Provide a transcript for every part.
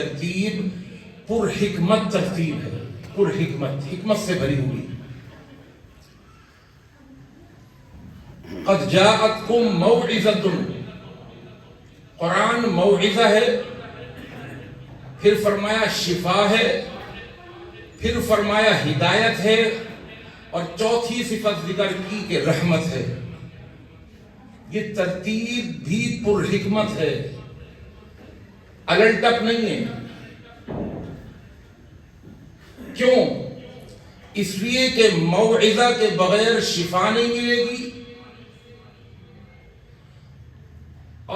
ترتیب پر حکمت ترتیب ہے، پر حکمت، حکمت سے بھری ہوئی. قد جاءتکم موعظۃ، قرآن موعظہ ہے، پھر فرمایا شفا ہے، پھر فرمایا ہدایت ہے، اور چوتھی صفت ذکر کی کہ رحمت ہے. یہ ترتیب بھی پر حکمت ہے، الٹپ نہیں ہے. کیوں؟ اس لیے کہ موعظہ کے بغیر شفا نہیں ملے گی،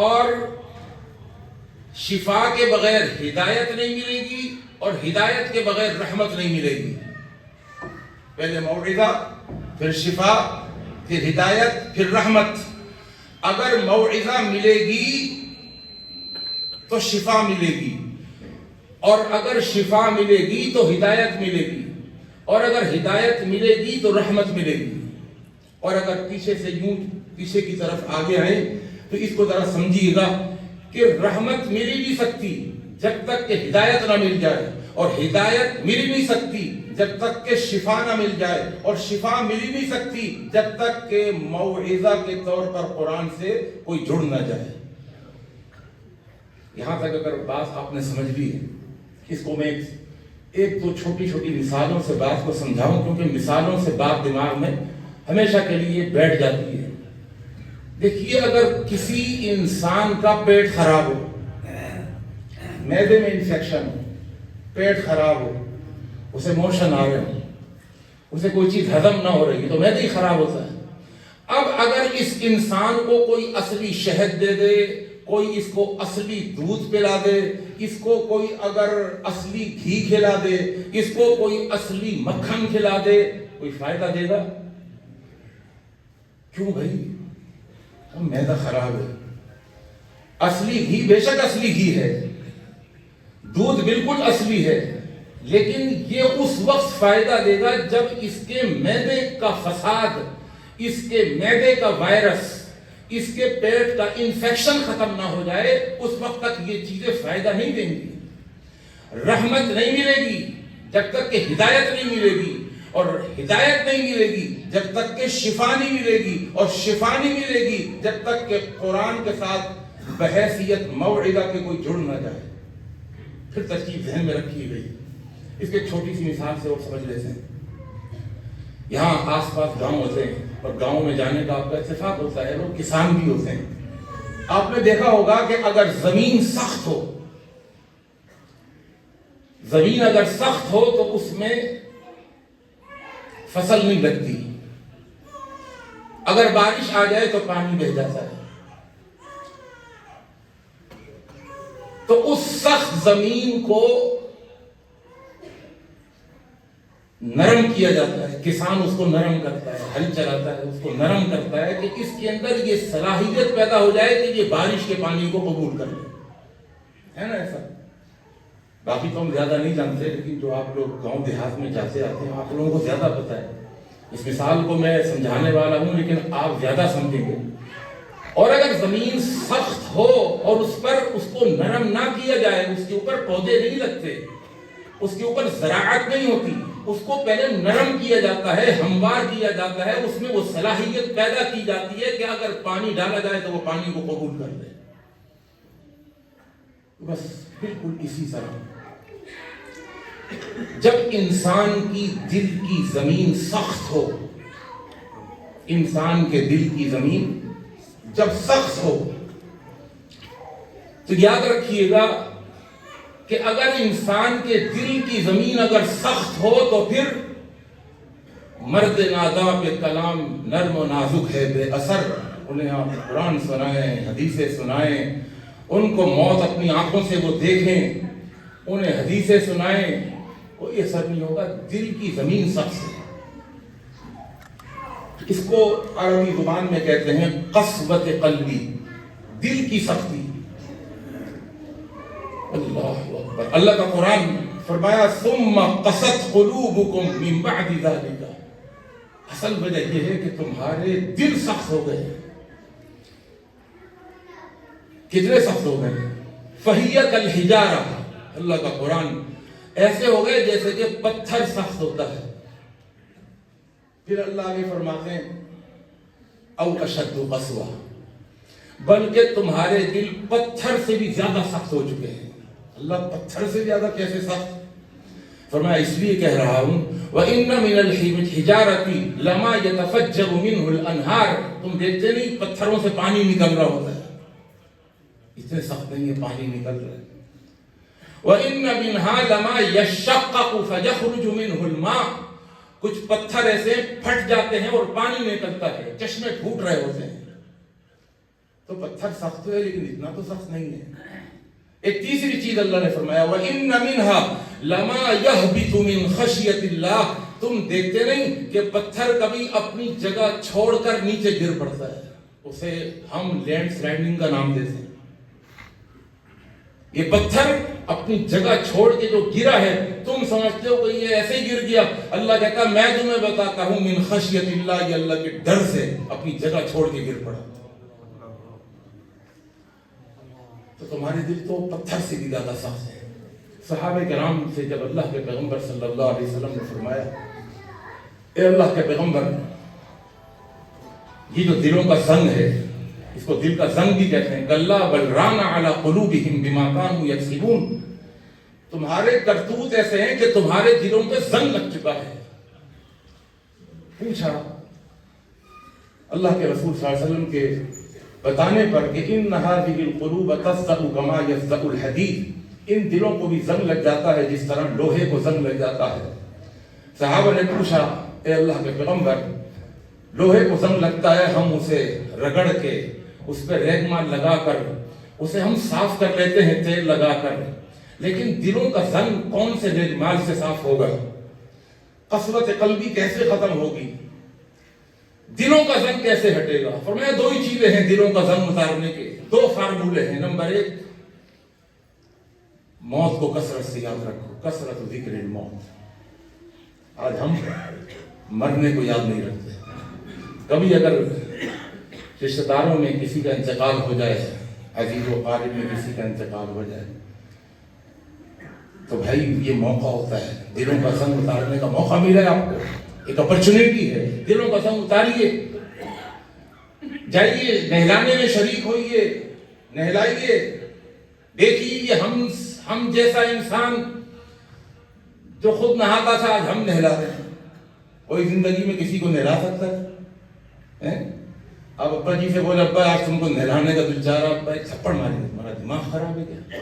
اور شفا کے بغیر ہدایت نہیں ملے گی، اور ہدایت کے بغیر رحمت نہیں ملے گی. پہلے موعظہ، پھر شفا، پھر ہدایت، پھر رحمت. اگر موعظہ ملے گی تو شفا ملے گی، اور اگر شفا ملے گی تو ہدایت ملے گی، اور اگر ہدایت ملے گی تو رحمت ملے گی. اور اگر پیچھے سے یوں پیچھے کی طرف آگے آئیں تو اس کو ذرا سمجھیے گا کہ رحمت مل ہی نہیں سکتی جب تک کہ ہدایت نہ مل جائے، اور ہدایت مل ہی نہیں سکتی جب تک کہ شفا نہ مل جائے، اور شفا مل ہی نہیں سکتی جب تک کہ موعظہ کے طور پر قرآن سے کوئی جڑ نہ جائے. یہاں تک اگر بات آپ نے سمجھ لی ہے، اس کو میں ایک دو چھوٹی چھوٹی مثالوں سے بات کو سمجھاؤں، کیونکہ مثالوں سے بات دماغ میں ہمیشہ کے لیے بیٹھ جاتی ہے. دیکھیے، اگر کسی انسان کا پیٹ خراب ہو، معدے میں انفیکشن ہو، پیٹ خراب ہو، اسے موشن آ رہے ہو، اسے کوئی چیز ہضم نہ ہو رہی ہے، تو معدہ ہی خراب ہوتا ہے. اب اگر اس انسان کو کوئی اصلی شہد دے دے، کوئی اس کو اصلی دودھ پلا دے، اس کو کوئی اگر اصلی گھی کھلا دے، اس کو کوئی اصلی مکھن کھلا دے، کوئی فائدہ دے گا؟ کیوں بھائی؟ معدہ خراب ہے. اصلی گھی بے شک اصلی گھی ہے، دودھ بالکل اصلی ہے، لیکن یہ اس وقت فائدہ دے گا جب اس کے معدے کا فساد، اس کے معدے کا وائرس، اس کے پیٹ کا انفیکشن ختم نہ ہو جائے. اس وقت تک یہ چیزیں فائدہ نہیں دیں گی. رحمت نہیں ملے گی جب تک کہ ہدایت نہیں ملے گی، اور ہدایت نہیں ملے گی جب تک کہ شفا نہیں ملے گی، اور شفا نہیں ملے گی جب تک کہ قرآن کے ساتھ بحیثیت موعظہ کے کوئی جڑ نہ جائے. پھر ترکیب ذہن میں رکھی گئی. اس کے چھوٹی سی مثال سے اور سمجھ لیتے ہیں. یہاں آس پاس گاؤں ہوتے ہیں، اور گاؤں میں جانے کا آپ کا اتفاق ہوتا ہے، لوگ کسان بھی ہوتے ہیں. آپ نے دیکھا ہوگا کہ اگر زمین سخت ہو، زمین اگر سخت ہو تو اس میں فصل نہیں لگتی. اگر بارش آ جائے تو پانی بہہ جاتا ہے. تو اس سخت زمین کو نرم کیا جاتا ہے. کسان اس کو نرم کرتا ہے، ہل چلاتا ہے، اس کو نرم کرتا ہے کہ اس کے اندر یہ صلاحیت پیدا ہو جائے کہ یہ بارش کے پانی کو قبول کر لے. ہے نا ایسا؟ باقی تو ہم زیادہ نہیں جانتے، لیکن جو آپ لوگ گاؤں دیہات میں جاتے آتے ہیں، آپ لوگوں کو زیادہ پتا ہے. اس مثال کو میں سمجھانے والا ہوں، لیکن آپ زیادہ سمجھیں گے. اور اگر زمین سخت ہو اور اس پر اس کو نرم نہ کیا جائے، اس کے اوپر پودے نہیں لگتے، اس کے اوپر زراعت نہیں ہوتی، اس کو پہلے نرم کیا جاتا ہے، ہموار کیا جاتا ہے، اس میں وہ صلاحیت پیدا کی جاتی ہے کہ اگر پانی ڈالا جائے تو وہ پانی کو قبول کر لے. بس بالکل اسی طرح جب انسان کی دل کی زمین سخت ہو، انسان کے دل کی زمین جب سخت ہو، تو یاد رکھیے گا کہ اگر انسان کے دل کی زمین اگر سخت ہو تو پھر مرد ناداں پہ کلام نرم و نازک ہے بے اثر. انہیں آپ قرآن سنائیں، حدیثیں سنائیں، ان کو موت اپنی آنکھوں سے وہ دیکھیں، انہیں حدیثیں سنائیں، کوئی اثر نہیں ہوگا. دل کی زمین سخت ہے. اس کو عربی زبان میں کہتے ہیں قسوت قلبی، دل کی سختی. اللہ اکبر. اللہ کا قرآن فرمایا ثم قست قلوبکم من بعد ذلک. اصل وجہ یہ ہے کہ تمہارے دل سخت ہو گئے. کتنے سخت ہو گئے؟ فہی کالحجارہ، اللہ کا قرآن ایسے ہو گئے جیسے کہ پتھر سخت ہوتا ہے. پھر اللہ آگے فرماتے ہیں او اشد قسوہ، بلکہ تمہارے دل پتھر سے بھی زیادہ سخت ہو چکے ہیں. اللہ پتھر سے زیادہ کیسے سخت؟ فرمایا اس لیے کہہ رہا ہوں وَإِنَّ مِنَ الْحِجَارَةِ لَمَا يَتَفَجَّرُ مِنْهُ الْأَنْهَارُ. تم دیکھتے نہیں پتھروں سے پانی نکل رہا ہوتا ہے، اتنے سخت نہیں ہے، پانی نکل رہا ہے. وَإِنَّ مِنْهَا لَمَا يَشَّقَّقُ فَيَخْرُجُ مِنْهُ الْمَاءُ. کچھ پتھر ایسے پھٹ جاتے ہیں اور پانی نکلتا ہے، چشمے پھوٹ رہے ہوتے ہیں. تو پتھر سخت ہے لیکن اتنا تو سخت نہیں ہے. ایک تیسری چیز اللہ نے فرمایا وَإِنَّ مِنْهَا لَمَا يَهْبِطُ مِنْ خَشْيَةِ اللَّهِ. تم دیکھتے نہیں کہ پتھر کبھی اپنی جگہ چھوڑ کر نیچے گر پڑتا ہے، اسے ہم لینڈ سلائڈنگ کا نام دیتے ہیں. یہ پتھر اپنی جگہ چھوڑ کے جو گرا ہے تم سمجھتے ہو کہ یہ ایسے ہی گر گیا. اللہ کہتا ہے میں تمہیں بتاتا ہوں من خشیت اللہ، یہ اللہ کے ڈر سے اپنی جگہ چھوڑ کے گر پڑا. تو تمہارے دل تو پتھر سے بھی زیادہ سخت ہے. صحابہ کرام سے جب اللہ کے پیغمبر صلی اللہ علیہ وسلم نے فرمایا اے اللہ کے پیغمبر، یہ جو دلوں کا زنگ ہے اس کو دل کا زنگ بھی کہتے ہیں، کلا بل ران علی قلوبہم بما کانوا یکسبون. تمہارے کرتوت ایسے ہیں کہ تمہارے دلوں پہ زنگ لگ چکا ہے. پوچھا اللہ کے رسول صلی اللہ علیہ وسلم کے بتانے پر کہ ان هذه القلوب تصدع كما يصدع الحديد. ان دلوں کو بھی زنگ لگ جاتا ہے جس طرح لوہے کو زنگ لگ جاتا ہے. صحابہ نے پوچھا اے اللہ کے پیغمبر، لوہے کو زنگ لگتا ہے، ہم اسے رگڑ کے اس پہ ریگمال لگا کر اسے ہم صاف کر لیتے ہیں تیل لگا کر، لیکن دلوں کا زنگ کون سے ریگمال سے صاف ہوگا؟ قسوت قلبی کیسے ختم ہوگی؟ دلوں کا زنگ کیسے ہٹے گا؟ فرمایا دو ہی چیزیں ہیں دلوں کا زنگ اتارنے کے، دو فارمولے ہیں. نمبر ایک، موت کو کثرت سے یاد رکھو، کثرت ذکر الموت. آج ہم مرنے کو یاد نہیں رکھتے. کبھی اگر رشتہ داروں میں کسی کا انتقال ہو جائے، عزیز و قارب میں کسی کا انتقال ہو جائے، تو بھائی یہ موقع ہوتا ہے، دلوں کا زنگ اتارنے کا موقع ملا ہے آپ کو، ایک اپرچونیٹی ہے. دلوں کا زنگ اتاریے، جائیے نہلانے میں شریک ہوئیے، نہلائیے. دیکھیے یہ ہم جیسا انسان جو خود نہاتا تھا آج ہم نہلا رہے ہیں. کوئی زندگی میں کسی کو نہلا سکتا ہے؟ اب ابا جی سے بولے ابا آج تم کو نہلانے کا دل چاہ رہا، ابا ایک تھپڑ مارے، تمہارا دماغ خراب ہے کیا؟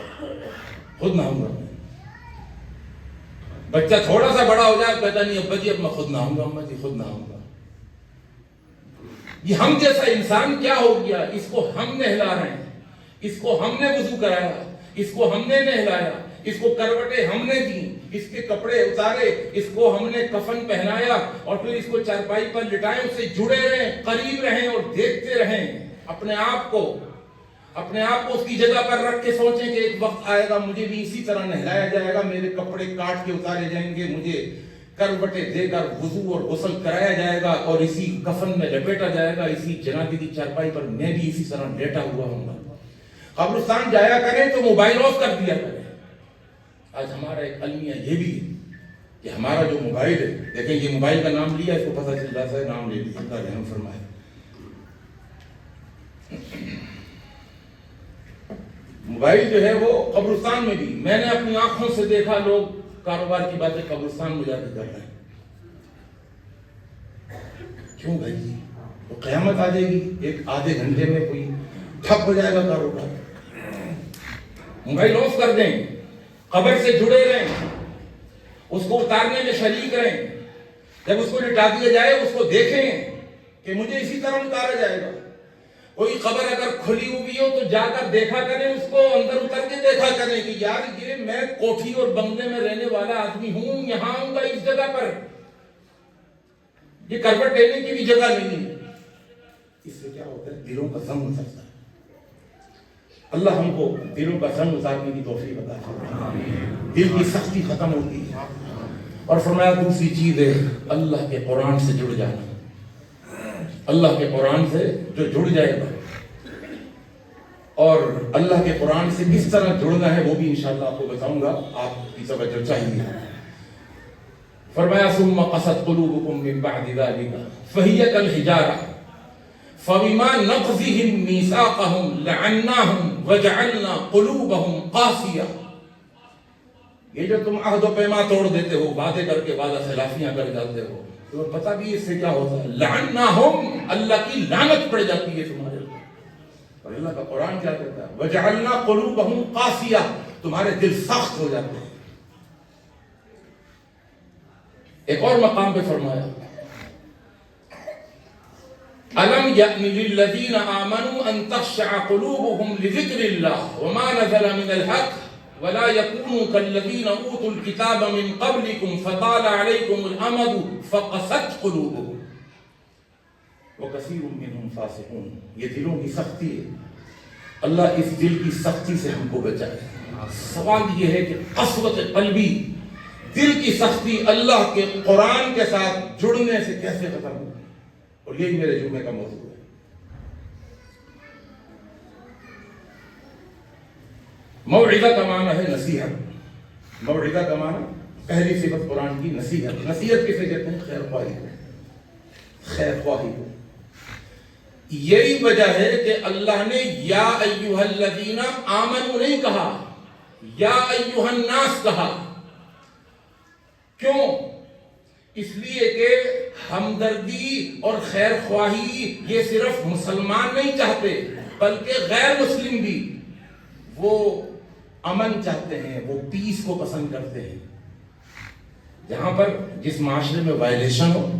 خود نہاؤں گا. بچہ تھوڑا سا بڑا ہو جائے کہتا نہیں ابا جی اب میں خود نہاؤں گا، اما جی خود نہاؤں گا. یہ ہم جیسا انسان کیا ہو گیا؟ اس کو ہم نہلا رہے ہیں، اس کو ہم نے وضو کرایا، اس کو ہم نے نہلایا، اس کو کروٹیں ہم نے دی، اس کے کپڑے اتارے، اس کو ہم نے کفن پہنایا اور پھر اس کو چارپائی پر لٹائے. اس سے جڑے رہیں، قریب رہیں اور دیکھتے رہیں. اپنے آپ کو اس کی جگہ پر رکھ کے سوچیں کہ ایک وقت آئے گا مجھے بھی اسی طرح نہلایا جائے گا، میرے کپڑے کاٹ کے اتارے جائیں گے، مجھے کروٹیں دے کر وضو اور غسل کرایا جائے گا اور اسی کفن میں لپیٹا جائے گا، اسی جنازے کی چارپائی پر میں بھی اسی طرح لیٹا ہوا ہوں گا. قبرستان جایا کریں تو موبائل آف کر دیا کریں. آج ہمارا ایک المیہ یہ بھی ہے کہ ہمارا جو موبائل ہے، دیکھیں یہ موبائل کا نام لیا، اس کو پتہ چل جاتا ہے نام لے لیا. اللہ رحم فرمائے. موبائل جو ہے وہ قبرستان میں بھی، میں نے اپنی آنکھوں سے دیکھا لوگ کاروبار کی باتیں قبرستان میں جا کے کر رہے ہیں. کیوں بھائی؟ تو قیامت آ جائے گی، ایک آدھے گھنٹے میں کوئی ٹھپ ہو جائے گا کاروبار. موبائل آف کر دیں، قبر سے جڑے رہیں، اس کو اتارنے میں شریک رہیں. جب اس کو لٹا دیا جائے اس کو دیکھیں کہ مجھے اسی طرح اتارا جائے گا. کوئی قبر اگر کھلی ہوئی ہو تو جا کر دیکھا کریں، اس کو اندر اتر کے دیکھا کریں کہ یار یہ میں کوٹھی اور بنگلے میں رہنے والا آدمی ہوں، یہاں آؤں گا اس جگہ پر، یہ کروٹ لینے کی بھی جگہ نہیں ہے. اس سے کیا ہوتا ہے؟ دلوں کا زنگ اترتا ہے. اللہ ہم کو دلوں کا زنگ اتارنے کی توفیق عطا فرمائے، دل کی سختی ختم ہوتی ہے. اور فرمایا دوسری چیز ہے اللہ کے قرآن سے جڑ جانا. اللہ کے قرآن سے جو جڑ جائے گا اور اللہ کے قرآن سے کس طرح جڑنا ہے وہ بھی انشاءاللہ آپ کو بتاؤں گا، آپ کی توجہ چاہیے۔ فرمایا ثم قست قلوبکم من بعد ذلک فہی کالحجارہ فبما نقضهم میثاقهم لعناهم وجعلنا قلوبهم قاسیہ۔ یہ جو تم عہد و پیما توڑ دیتے ہو، وعدے کر کے وعدہ خلافیاں کر جاتے ہو، تمہیں پتہ بھی اس سے کیا ہوتا ہے؟ لعناهم، اللہ کی لعنت پڑ جاتی ہے تمہارے اوپر۔ اور اللہ کا قرآن کیا کہتا ہے؟ وجعلنا قلوبهم قاسیہ، تمہارے دل سخت ہو جاتے ہیں۔ ایک اور مقام پہ فرمایا أَلَمْ يَأْنِ لِلَّذِينَ آمَنُوا أَن تَخْشَعَ قُلُوبُهُمْ لِذِكْرِ اللَّهِ وَمَا نَزَلَ مِنَ الْحَقِّ وَلَا يَكُونُوا كَالَّذِينَ أُوتُوا الْكِتَابَ مِن قَبْلِكُمْ فَطَالَ عَلَيْكُمُ الْأَمَدُ فَقَسَتْ قُلُوبُهُمْ وَكَثِيرٌ مِّنْهُمْ فَاسِقُونَ۔ یہ دلوں کی سختی ہے، اللہ اس دل کی سختی سے ہم کو بچائے۔ سوال یہ ہے کہ قسوت قلبی، دل کی سختی اللہ کے قرآن کے ساتھ جڑنے سے کیسے ختم ہو؟ اور یہی میرے جمعے کا موضوع ہے۔ موعظہ کا معنی ہے نصیحت۔ موعظہ کا معنی پہلی صفت قرآن کی نصیحت۔ نصیحت کسے کہتے ہیں؟ خیر خواہی کو، خیر خواہی کو۔ یہی وجہ ہے کہ اللہ نے یا ایھا الذین آمنوا نہیں کہا، یا ایھا الناس کہا۔ کیوں؟ اس لیے کہ ہمدردی اور خیر خواہی یہ صرف مسلمان نہیں چاہتے بلکہ غیر مسلم بھی، وہ امن چاہتے ہیں، وہ پیس کو پسند کرتے ہیں۔ جہاں پر جس معاشرے میں وائلیشن ہو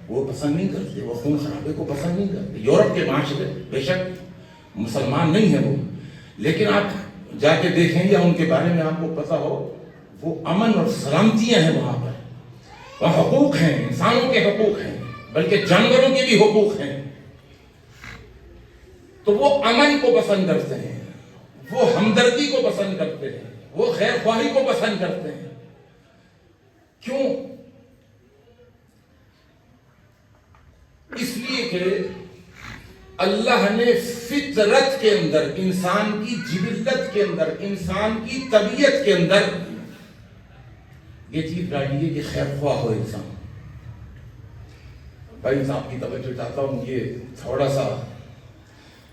وہ پسند نہیں کرتے، وہ خون خرابے کو پسند نہیں کرتے۔ یورپ کے معاشرے بے شک مسلمان نہیں ہیں وہ، لیکن آپ جا کے دیکھیں یا ان کے بارے میں آپ کو پتا ہو، وہ امن اور سلامتیاں ہیں وہاں پر، وہاں حقوق ہیں، انسانوں کے حقوق ہیں، بلکہ جانوروں کے بھی حقوق ہیں۔ تو وہ امن کو پسند کرتے ہیں، وہ ہمدردی کو پسند کرتے ہیں، وہ خیر خواہی کو پسند کرتے ہیں۔ کیوں؟ اس لیے کہ اللہ نے فطرت کے اندر، انسان کی جبلت کے اندر، انسان کی طبیعت کے اندر یہ چیز ڈالی ہے کہ خیر خواہ ہو انسان۔ بھائی صاحب کی توجہ چاہتا ہوں، یہ تھوڑا سا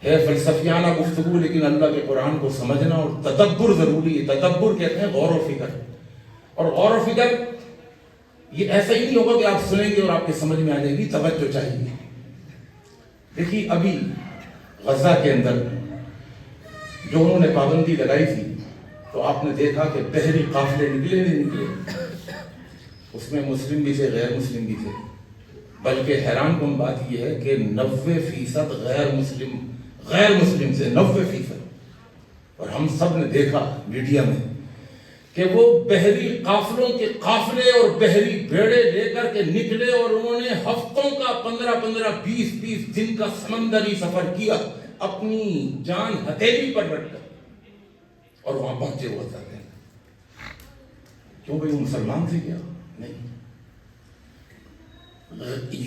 ہے فلسفیانہ گفتگو، لیکن اللہ کے قرآن کو سمجھنا اور تدبر ضروری ہے۔ تدبر کہتے ہیں غور و فکر، اور غور و فکر یہ ایسا ہی نہیں ہوگا کہ آپ سنیں گے اور آپ کے سمجھ میں آ جائے گی، توجہ چاہیے۔ دیکھیے ابھی غزہ کے اندر جو انہوں نے پابندی لگائی تھی، تو آپ نے دیکھا کہ بحری قافلے نکلے نہیں نکلے، اس میں مسلم بھی تھے، غیر مسلم بھی تھے، بلکہ حیران کن بات یہ ہے کہ 90% غیر مسلم سے 90%۔ اور ہم سب نے دیکھا میڈیا میں کہ وہ بحری قافلوں کے قافلے اور بحری بیڑے لے کر کے نکلے، اور انہوں نے ہفتوں کا 15 20 دن کا سمندری سفر کیا، اپنی جان ہتھیلی پر رکھ کر، اور وہاں پہنچے ہوا تھا۔ کیوں بھئی وہ مسلمان تھے کیا؟ نہیں۔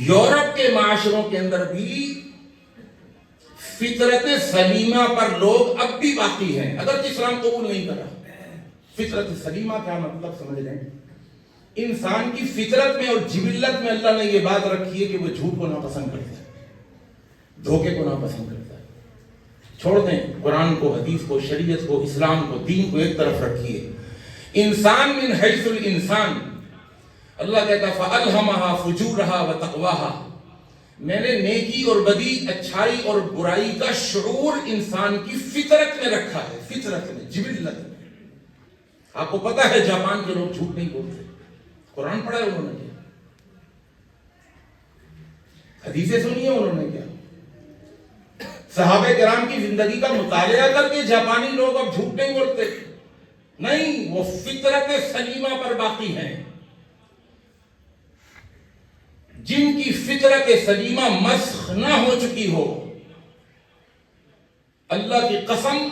یورپ کے معاشروں کے اندر بھی فطرت سلیمہ پر لوگ اب بھی باقی ہیں، اگرچہ اسلام قبول نہیں کرا۔ فطرت سلیمہ کیا مطلب سمجھ لیں؟ انسان کی فطرت میں اور جبلت میں اللہ نے یہ بات رکھی ہے کہ وہ جھوٹ کو ناپسند کرتا ہے، دھوکے کو ناپسند کرتا ہے۔ چھوڑ دیں قرآن کو، حدیث کو، شریعت کو، اسلام کو، دین کو ایک طرف رکھیے۔ انسان من حیث الانسان، اللہ کہتا فَأَلْهَمَهَا فُجُورَهَا وَتَقْوَاهَا، میں نے نیکی اور بدی، اچھائی اور برائی کا شعور انسان کی فطرت میں رکھا ہے، فطرت میں، جبلت میں۔ آپ کو پتا ہے جاپان کے لوگ جھوٹ نہیں بولتے، قرآن پڑھا ہے انہوں نے، حدیثیں سنی ہے انہوں نے کیا، صحابہ کرام کی زندگی کا مطالعہ کر کے جاپانی لوگ اب جھوٹ نہیں بولتے، نہیں، وہ فطرت سلیمہ پر باقی ہیں۔ جن کی فطرت سلیمہ مسخ نہ ہو چکی ہو، اللہ کی قسم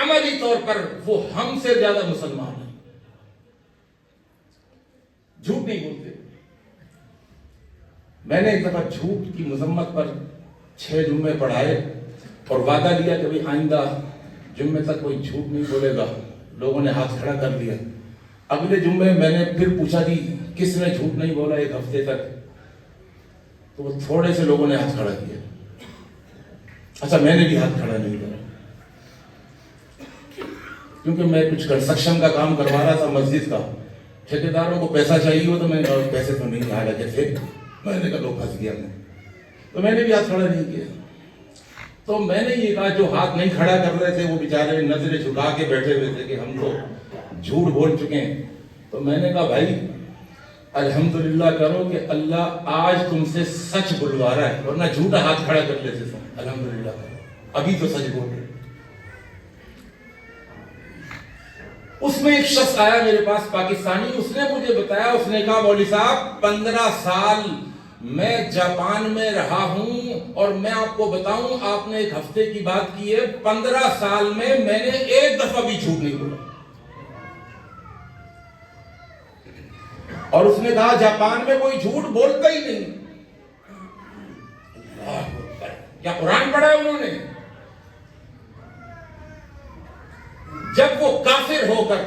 عملی طور پر وہ ہم سے زیادہ مسلمان ہیں، جھوٹ نہیں بولتے۔ میں نے ایک دفعہ جھوٹ کی مذمت پر 6 جمعے پڑھائے اور وعدہ لیا کہ بھئی آئندہ جمعے تک کوئی جھوٹ نہیں بولے گا. لوگوں نے ہاتھ کھڑا کر دیا. اگلے جمعے میں نے پھر پوچھا کہ کس نے جھوٹ نہیں بولا ایک ہفتے تک؟ تو وہ تھوڑے سے لوگوں نے ہاتھ کھڑا کیا. اچھا میں نے بھی ہاتھ کھڑا نہیں کرا کیونکہ میں کچھ کنسٹرکشن کا کام کروا رہا تھا مسجد کا. ٹھیکیداروں کو پیسہ چاہیے ہو تو میں نے کہا پیسے تو نہیں آ لگے تھے. میں نے کہا لو پھنس گیا میں, تو میں نے بھی ہاتھ کھڑا نہیں کیا. تو میں نے یہ کہا جو ہاتھ نہیں کھڑا کر رہے تھے وہ بیچارے نظریں جھکا کے بیٹھے ہوئے تھے کہ ہم تو جھوٹ بول چکے ہیں. تو میں نے کہا بھائی الحمدللہ کرو کہ اللہ آج تم سے سچ بلوا رہا ہے, ورنہ جھوٹا ہاتھ کھڑا کر لیتے تھے. الحمدللہ ابھی تو سچ بول رہے. اس میں ایک شخص آیا میرے پاس پاکستانی, اس نے مجھے بتایا, اس نے کہا مولوی صاحب 15 سال میں جاپان میں رہا ہوں اور میں آپ کو بتاؤں, آپ نے ایک ہفتے کی بات کی ہے, 15 سال میں نے ایک دفعہ بھی جھوٹ نہیں بولا. اور اس نے کہا جاپان میں کوئی جھوٹ بولتا ہی نہیں. کیا قرآن پڑھا ہے انہوں نے؟ جب وہ کافر ہو کر,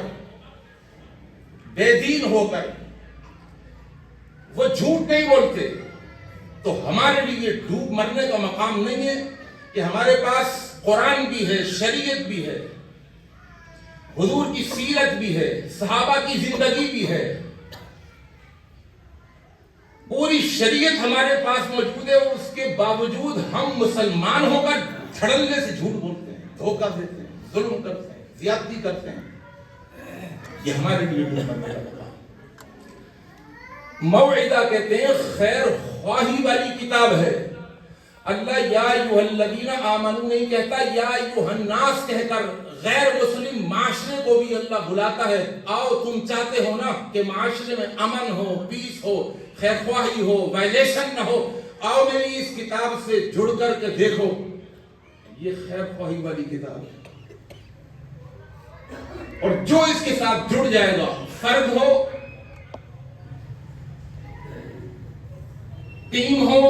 بے دین ہو کر وہ جھوٹ نہیں بولتے تو ہمارے لیے ڈوب مرنے کا مقام نہیں ہے کہ ہمارے پاس قرآن بھی ہے, شریعت بھی ہے, حضور کی سیرت بھی ہے, صحابہ کی زندگی بھی ہے, پوری شریعت ہمارے پاس موجود ہے, اور اس کے باوجود ہم مسلمان ہو کر دھڑلے سے جھوٹ بولتے ہیں, دھوکہ دیتے ہیں, ظلم کرتے ہیں, زیادتی کرتے ہیں. یہ ہمارے لیے ڈوب مرنے کا مقام. موعدہ کہتے ہیں خیر خواہی والی کتاب ہے. اللہ یا ایھا الذین آمنوا نہیں کہتا, یا ایھا الناس کہہ کر غیر مسلم معاشرے کو بھی اللہ بلاتا ہے. آؤ تم چاہتے ہو نا کہ معاشرے میں امن ہو, پیس ہو, خیر خواہی ہو, وائلیشن نہ ہو, آؤ میری اس کتاب سے جڑ کر کے دیکھو. یہ خیر خواہی والی کتاب ہے, اور جو اس کے ساتھ جڑ جائے گا, فرد ہو, ٹیم ہو,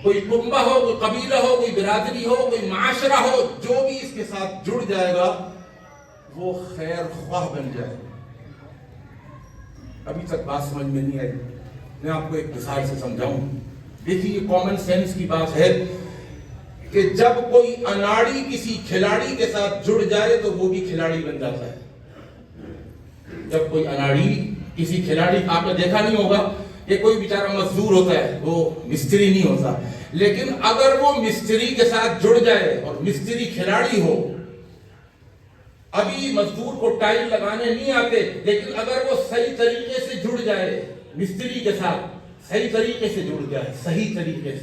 کوئی کنبہ ہو, کوئی قبیلہ ہو, کوئی برادری ہو, کوئی معاشرہ ہو, جو بھی اس کے ساتھ جڑ جائے گا وہ خیر خواہ بن جائے گا. ابھی تک بات سمجھ میں نہیں آئی, میں آپ کو ایک مثال سے سمجھاؤں. دیکھیے یہ کامن سینس کی بات ہے کہ جب کوئی اناڑی کسی کھلاڑی کے ساتھ جڑ جائے تو وہ بھی کھلاڑی بن جاتا ہے. جب کوئی اناڑی کسی کھلاڑی, آپ نے دیکھا نہیں ہوگا کہ کوئی بیچارہ مزدور ہوتا ہے, وہ مستری نہیں ہوتا, لیکن اگر وہ مستری کے ساتھ جڑ جائے اور مستری کھلاڑی ہو, ابھی مزدور کو ٹائل لگانے نہیں آتے, لیکن اگر وہ صحیح طریقے سے جڑ جائے مستری کے ساتھ, صحیح طریقے سے جڑ جائے, صحیح طریقے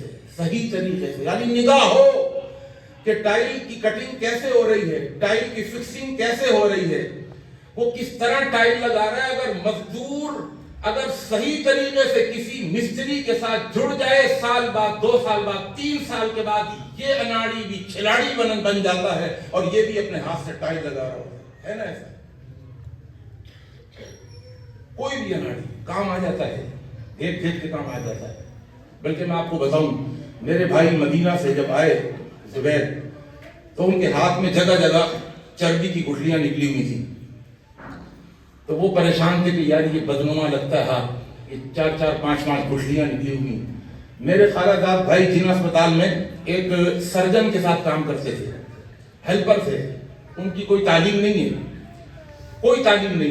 سے یعنی نگاہ ہو کہ ٹائل کی کٹنگ کیسے ہو رہی ہے, ٹائل کی فکسنگ کیسے ہو رہی ہے, وہ کس طرح ٹائل لگا رہا ہے. اگر مزدور اگر صحیح طریقے سے کسی مستری کے ساتھ جڑ جائے, سال بعد, 2 سال بعد, 3 سال کے بعد یہ اناڑی بھی کھلاڑی بن جاتا ہے, اور یہ بھی اپنے ہاتھ سے ٹائل لگا رہا ہوتا ہے نا. ایسا کوئی بھی اناڑی کام آ جاتا ہے, دیکھ کے کام آ جاتا ہے. بلکہ میں آپ کو بتاؤں, میرے بھائی مدینہ سے جب آئے زبیر, تو ان کے ہاتھ میں جگہ جگہ چربی کی گٹھلیاں نکلی ہوئی تھیں. تو وہ پریشان تھے کہ یار یہ بدنما لگتا ہے ہاتھ, یہ 4-5 گٹھلیاں نکلی ہوئی. میرے خالہ زاد بھائی جن اسپتال میں ایک سرجن کے ساتھ کام کرتے تھے, ہیلپر تھے, ان کی کوئی تعلیم نہیں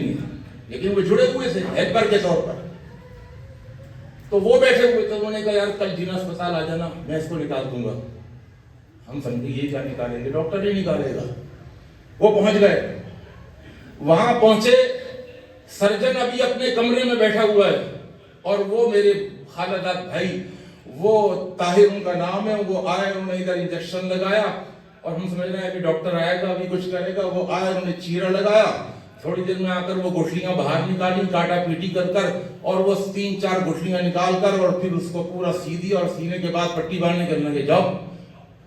ہے, لیکن وہ جڑے ہوئے تھے ہیلپر کے طور پر. تو وہ بیٹھے ہوئے تھے, انہوں نے کہا یار کل جنا اسپتال آ جانا, میں اس کو نکال دوں گا. ہم سمجھے یہ کیا نکالیں گے, ڈاکٹر نہیں نکالے گا. وہ پہنچ گئے, وہاں پہنچے, سرجن ابھی اپنے کمرے میں بیٹھا ہوا ہے, اور وہ میرے خالہ جان بھائی, وہ طاہر ان کا نام ہے, وہ آئے, انہوں نے ادھر انجیکشن لگایا, اور ہم سمجھ رہے ہیں کہ ڈاکٹر آئے گا ابھی کچھ کرے گا. وہ آئے, انہوں نے چیرا لگایا, تھوڑی دیر میں آ کر وہ گٹھلیاں باہر نکالی, کاٹا پیٹی کر, اور وہ 3-4 گٹھلیاں نکال کر, اور پھر اس کو پورا سیدھی, اور سینے کے بعد پٹی باندھنے کے لگے. جاؤ.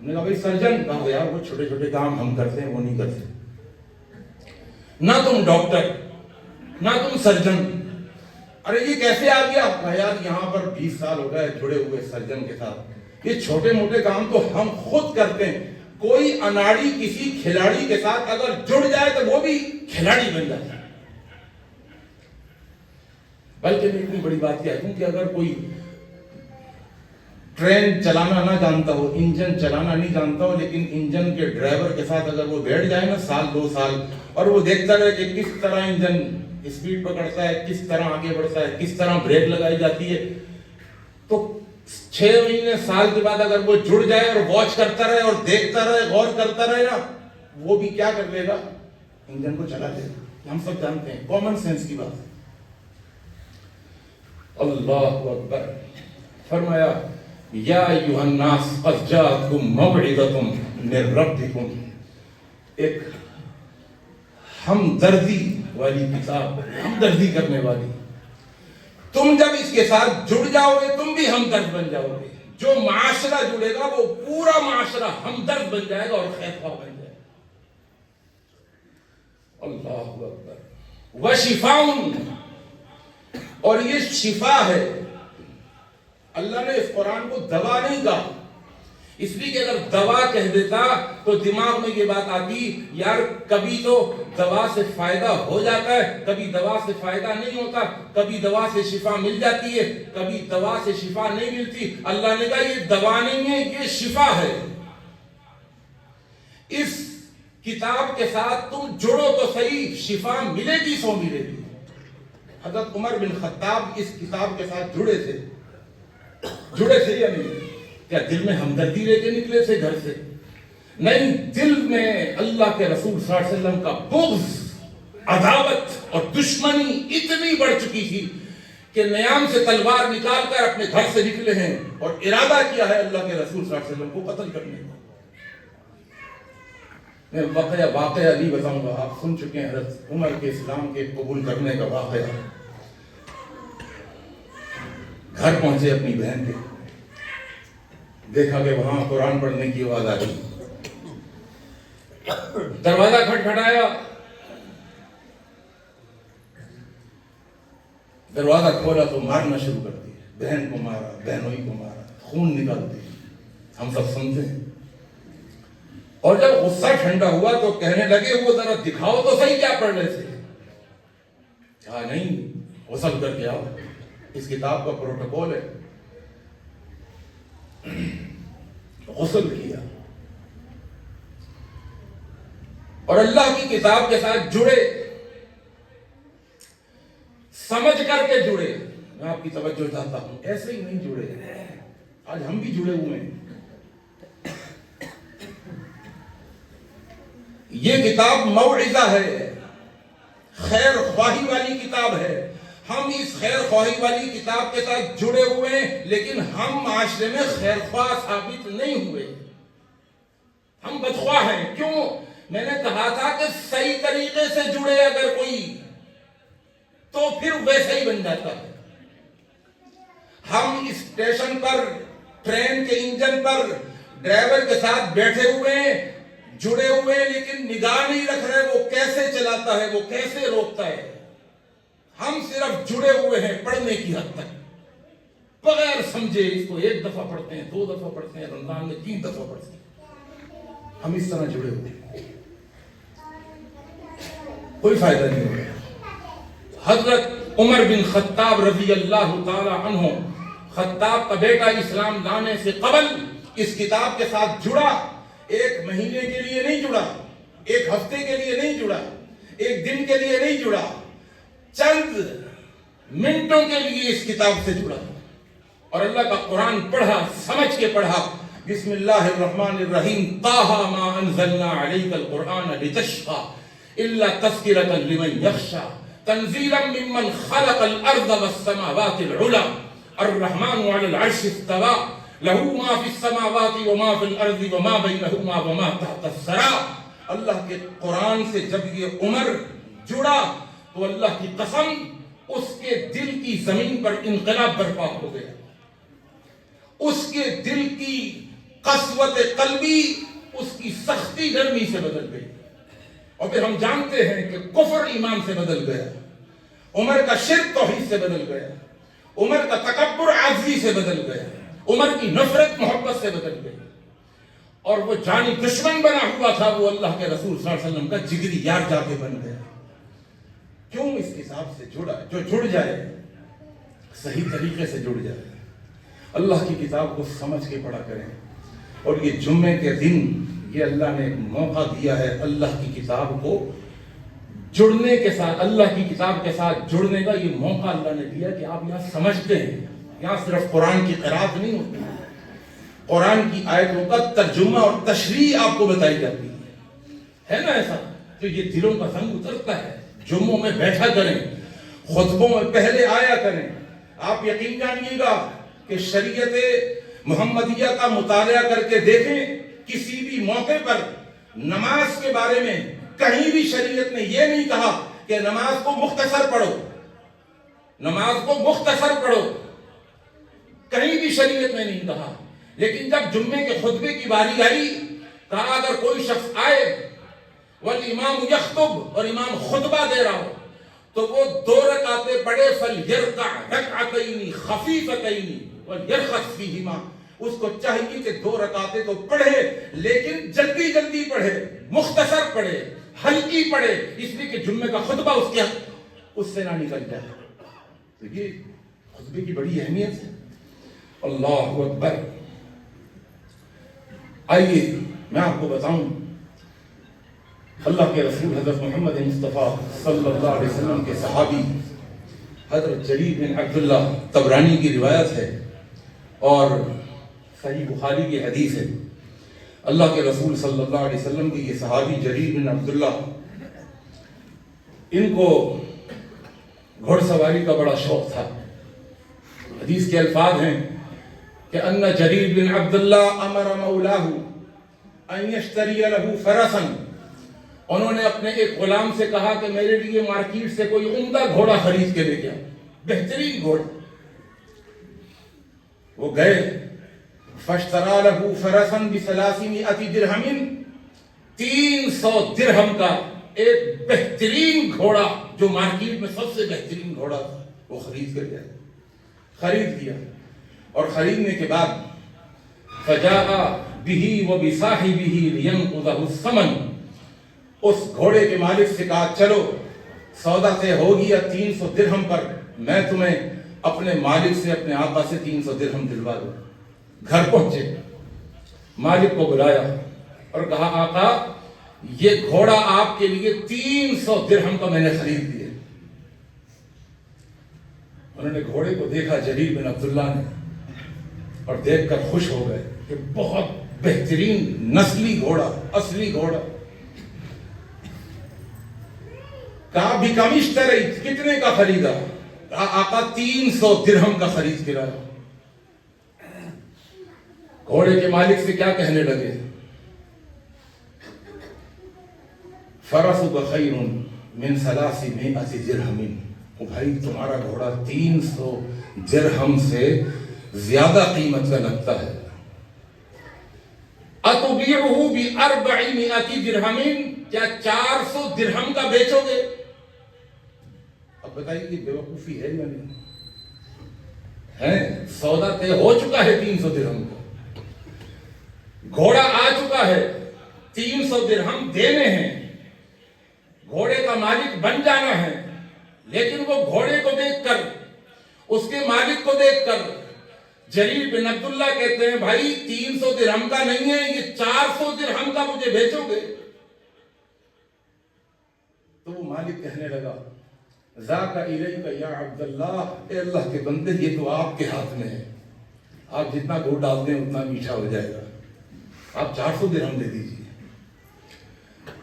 ہم نے کہا بھائی سرجن, کہا یار وہ چھوٹے چھوٹے کام ہم کرتے ہیں, وہ نہیں کرتے. نہ تم ڈاکٹر, نہ تم سرجن. ارے یہ کیسے آ گیا؟ کہا یار یہاں پر 20 سال ہو گئے جڑے ہوئے سرجن کے ساتھ, یہ چھوٹے موٹے کام تو ہم خود کرتے ہیں. کوئی اناڑی کسی کھلاڑی کے ساتھ اگر جڑ جائے تو وہ بھی کھلاڑی بن جاتا ہے. بلکہ میں اتنی بڑی بات کیا کیونکہ اگر کوئی ٹرین چلانا نہ جانتا ہو, انجن چلانا نہیں جانتا ہو, لیکن انجن کے ڈرائیور کے ساتھ اگر وہ بیٹھ جائے نا سال 2 سال, اور وہ دیکھتا رہے کہ کس طرح انجن اسپیڈ پکڑتا ہے, کس طرح آگے بڑھتا ہے, کس طرح بریک لگائی جاتی ہے, تو 6 مہینے سال کے بعد اگر وہ جڑ جائے اور واچ کرتا رہے اور دیکھتا رہے, غور کرتا رہے نا, وہ بھی کیا کر لے گا, انجن کو چلا لے گا. ہم سب جانتے ہیں, کامن سینس کی بات ہے. اللہ اکبر. فرمایا یا ایھا الناس قد جاءتکم موعظۃ من ربکم, ایک ہمدردی والی کتاب, ہمدردی کرنے والی. تم جب اس کے ساتھ جڑ جاؤ گے تم بھی ہمدرد بن جاؤ گے. جو معاشرہ جڑے گا وہ پورا معاشرہ ہمدرد بن جائے گا اور خیر خواہ بن جائے گا. اللہ اکبر. وشفاء, اور یہ شفا ہے. اللہ نے اس قرآن کو دوا نہیں کہا, اس لیے کہ اگر دوا کہہ دیتا تو دماغ میں یہ بات آتی یار کبھی تو دوا سے فائدہ ہو جاتا ہے, کبھی دوا سے فائدہ نہیں ہوتا, کبھی دوا سے شفا مل جاتی ہے, کبھی دوا سے شفا نہیں ملتی. اللہ نے کہا یہ دوا نہیں ہے, یہ شفا ہے. اس کتاب کے ساتھ تم جڑو تو صحیح, شفا ملے گی سو ملے گی. حضرت عمر بن خطاب اس کتاب کے ساتھ جڑے تھے یا نہیں؟ کیا دل میں ہمدردی لے کے نکلے تھے گھر سے؟ نہیں, دل میں اللہ کے رسول صلی اللہ علیہ وسلم کا بغض, عداوت اور دشمنی اتنی بڑھ چکی تھی کہ نیام سے تلوار نکال کر اپنے گھر سے نکلے ہیں اور ارادہ کیا ہے اللہ کے رسول صلی اللہ علیہ وسلم کو قتل کرنے کا. میں واقعہ نہیں بتاؤں گا, آپ سن چکے ہیں حضرت عمر کے اسلام کے قبول کرنے کا واقعہ. گھر پہنچے اپنی بہن کے, دیکھا کہ وہاں قرآن پڑھنے کی آواز آ رہی. دروازہ کھٹکھٹایا, دروازہ کھولا تو مارنا شروع کر دیا. بہن کو مارا, بہنوئی کو مارا, خون نکال دیا. ہم سب سنتے ہیں. اور جب غصہ ٹھنڈا ہوا تو کہنے لگے وہ ذرا دکھاؤ تو صحیح کیا پڑھ رہے تھے. کہا نہیں, غسل کر کے آؤ, اس کتاب کا پروٹوکول ہے. غسل کیا اور اللہ کی کتاب کے ساتھ جڑے, سمجھ کر کے جڑے. میں آپ کی توجہ چاہتا ہوں, ایسے ہی نہیں جڑے. آج ہم بھی جڑے ہوئے ہیں. یہ کتاب موعظہ ہے, خیر خواہی والی کتاب ہے. ہم اس خیر خواہی والی کتاب کے ساتھ جڑے ہوئے ہیں, لیکن ہم معاشرے میں خیر خواہ ثابت نہیں ہوئے. ہم بدخواہ ہیں. کیوں؟ میں نے کہا تھا کہ صحیح طریقے سے جڑے اگر کوئی تو پھر ویسے ہی بن جاتا ہے. ہم اسٹیشن پر, ٹرین کے انجن پر ڈرائیور کے ساتھ بیٹھے ہوئے ہیں, جڑے ہوئے ہیں, لیکن نگاہ نہیں رکھ رہے وہ کیسے چلاتا ہے, وہ کیسے روکتا ہے. ہم صرف جڑے ہوئے ہیں پڑھنے کی حد تک, بغیر سمجھے اس کو 1 دفعہ پڑھتے ہیں, 2 دفعہ پڑھتے ہیں, رمضان میں 3 دفعہ پڑھتے ہیں. ہم اس طرح جڑے ہوئے ہیں, کوئی فائدہ نہیں ہو رہا. حضرت عمر بن خطاب رضی اللہ تعالی عنہ, خطاب کا بیٹا, اسلام لانے سے قبل اس کتاب کے ساتھ جڑا. 1 مہینے کے لیے نہیں جڑا, 1 ہفتے کے لیے نہیں جڑا, 1 دن کے لیے نہیں جڑا, چند منٹوں کے لیے اس کتاب سے جڑا اور اللہ کا قرآن پڑھا, سمجھ کے پڑھا. بسم اللہ الرحمن الرحیم. طٰہٰ مَا أَنزَلْنَا عَلَيْكَ الْقُرْآنَ لِتَشْقَىٰ إِلَّا تَذْكِرَةً لِمَنْ يَخْشَىٰ تَنزِيلًا مِّمَّنْ خَلَقَ الْأَرْضَ وَالسَّمَاوَاتِ الْعُلَىٰ الرَّحْمَٰنُ عَلَى الْعَرْشِ اسْتَوَىٰ لَهُ مَا فِي السَّمَاوَاتِ وَمَا فِي الْأَرْضِ وَمَا بَيْنَهُمَا وَمَا تَحْتَ الثَّرَىٰ. اللہ کے قرآن سے جب یہ عمر جڑا تو اللہ کی قسم اس کے دل کی زمین پر انقلاب برپا ہو گیا. اس کے دل کی قسوت قلبی اس کی سختی نرمی سے بدل گئی. اور پھر ہم جانتے ہیں کہ کفر ایمان سے بدل گیا, عمر کا شرک توحید سے بدل گیا, عمر کا تکبر عاجزی سے بدل گیا, عمر کی نفرت محبت سے بدل گئی. اور وہ جانی دشمن بنا ہوا تھا وہ اللہ کے رسول صلی اللہ علیہ وسلم کا جگری یار جا کے بن گیا. کیوں اس کتاب سے جڑا؟ جو جڑ جائے صحیح طریقے سے جڑ جائے. اللہ کی کتاب کو سمجھ کے پڑھا کریں. اور یہ جمعے کے دن یہ اللہ نے ایک موقع دیا ہے اللہ کی کتاب کو جڑنے کے ساتھ، اللہ کی کتاب کے ساتھ جڑنے کا یہ موقع اللہ نے دیا کہ آپ یہاں سمجھتے ہیں. یہاں صرف قرآن کی قرات نہیں ہوتی، قرآن کی آیتوں کا ترجمہ اور تشریح آپ کو بتائی جاتی ہے نا ایسا؟ تو یہ دلوں کا زنگ اترتا ہے. جمعوں میں بیٹھا کریں، خطبوں میں پہلے آیا کریں. آپ یقین جانیے گا کہ شریعت محمدیہ کا مطالعہ کر کے دیکھیں، کسی بھی موقع پر نماز کے بارے میں کہیں بھی شریعت نے یہ نہیں کہا کہ نماز کو مختصر پڑھو، نماز کو مختصر پڑھو، کہیں بھی شریعت نے نہیں کہا. لیکن جب جمعے کے خطبے کی باری آئی، کہا اگر کوئی شخص آئے والامام یخطب، اور امام خطبہ دے رہا ہو، تو وہ 2 رکعتیں پڑھے، فلیرکع رکعتین خفیفتین ولیرخص فیہما. اس کو چاہیے کہ 2 رکعتیں تو پڑھے لیکن جلدی جلدی پڑھے، مختصر پڑھے، ہلکی پڑھے، اس لیے کہ جمعے کا خطبہ اس سے نہ نکل جائے. تو یہ خطبے کی بڑی اہمیت ہے. اللہ اکبر. آئیے میں آپ کو بتاؤں، اللہ کے رسول حضرت محمد مصطفیٰ صلی اللہ علیہ وسلم کے صحابی حضرت جریر بن عبداللہ، طبرانی کی روایت ہے اور صحیح بخاری کی حدیث ہے. اللہ کے رسول صلی اللہ علیہ وسلم کے یہ صحابی جریر بن عبداللہ، ان کو گھوڑ سواری کا بڑا شوق تھا. حدیث کے الفاظ ہیں کہ ان جریر بن عبداللہ امر مولاہ ان یشتری لہ فرسا. انہوں نے اپنے ایک غلام سے کہا کہ میرے لیے مارکیٹ سے کوئی عمدہ گھوڑا خرید کے لے گیا، بہترین گھوڑا. وہ گئے، فاشترى له فرسا ب300 درہم، 300 درہم کا ایک بہترین گھوڑا جو مارکیٹ میں سب سے بہترین گھوڑا تھا، وہ خرید کر گئے. خرید لیا اور خریدنے کے بعد فجاء به وبصاحبه لينقضه الثمن. اس گھوڑے کے مالک سے کہا چلو سودا طے ہو گیا 300 درہم پر، میں تمہیں اپنے مالک سے، اپنے آقا سے 300 درہم دلوا دوں. گھر پہنچے، مالک کو بلایا اور کہا آقا یہ گھوڑا آپ کے لیے 300 درہم کا میں نے خرید دیا. انہوں نے گھوڑے کو دیکھا جریر بن عبداللہ نے، اور دیکھ کر خوش ہو گئے کہ بہت بہترین نسلی گھوڑا، اصلی گھوڑا. کہا بکم اشتریت، کتنے کا خریدا؟ کہا آقا 300 درہم کا خرید کے لایا. گھوڑے کے مالک سے کیا کہنے لگے؟ فرسک خیر من 300 درہم. بھائی تمہارا گھوڑا 300 درہم سے زیادہ قیمت کا لگتا ہے. اتبیعہ ب400 درہم، کیا 400 درہم کا بیچو گے؟ اب بتائیے کہ بیوقوفی ہے یا نہیں ہے؟ سودا طے ہو چکا ہے 300 درہم کا، گھوڑا آ چکا ہے، 300 درہم دینے ہیں، گھوڑے کا مالک بن جانا ہے. لیکن وہ گھوڑے کو دیکھ کر، اس کے مالک کو دیکھ کر جریر بن عبداللہ کہتے ہیں بھائی 300 درہم کا نہیں ہے، یہ 400 درہم کا مجھے بیچو گے؟ تو وہ مالک کہنے لگا ذاک الیک یا عبداللہ، اے اللہ کے بندے یہ تو آپ کے ہاتھ میں ہے، آپ جتنا گڑ ڈال دیں اتنا میٹھا ہو جائے گا، آپ 400 درہم دے دیجیے.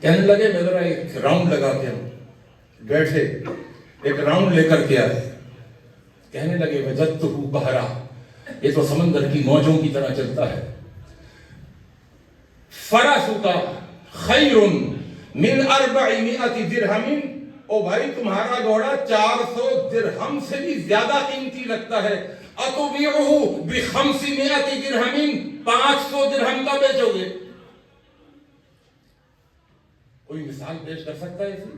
کہنے لگے میں ذرا ایک راؤنڈ لگا کے ہوں. بیٹھے ایک راؤنڈ لے کر کے آئے. کہنے لگے وجدتہ بحرا، یہ تو سمندر کی موجوں کی طرح چلتا ہے. فرسک خیر من 400 درہم، او بھائی تمہارا گھوڑا 400 درہم سے بھی زیادہ قیمتی لگتا ہے. اتبیعہ ب500 درہم، 500 درہم کا بیچو گے؟ کوئی مثال پیش کر سکتا ہے اسے؟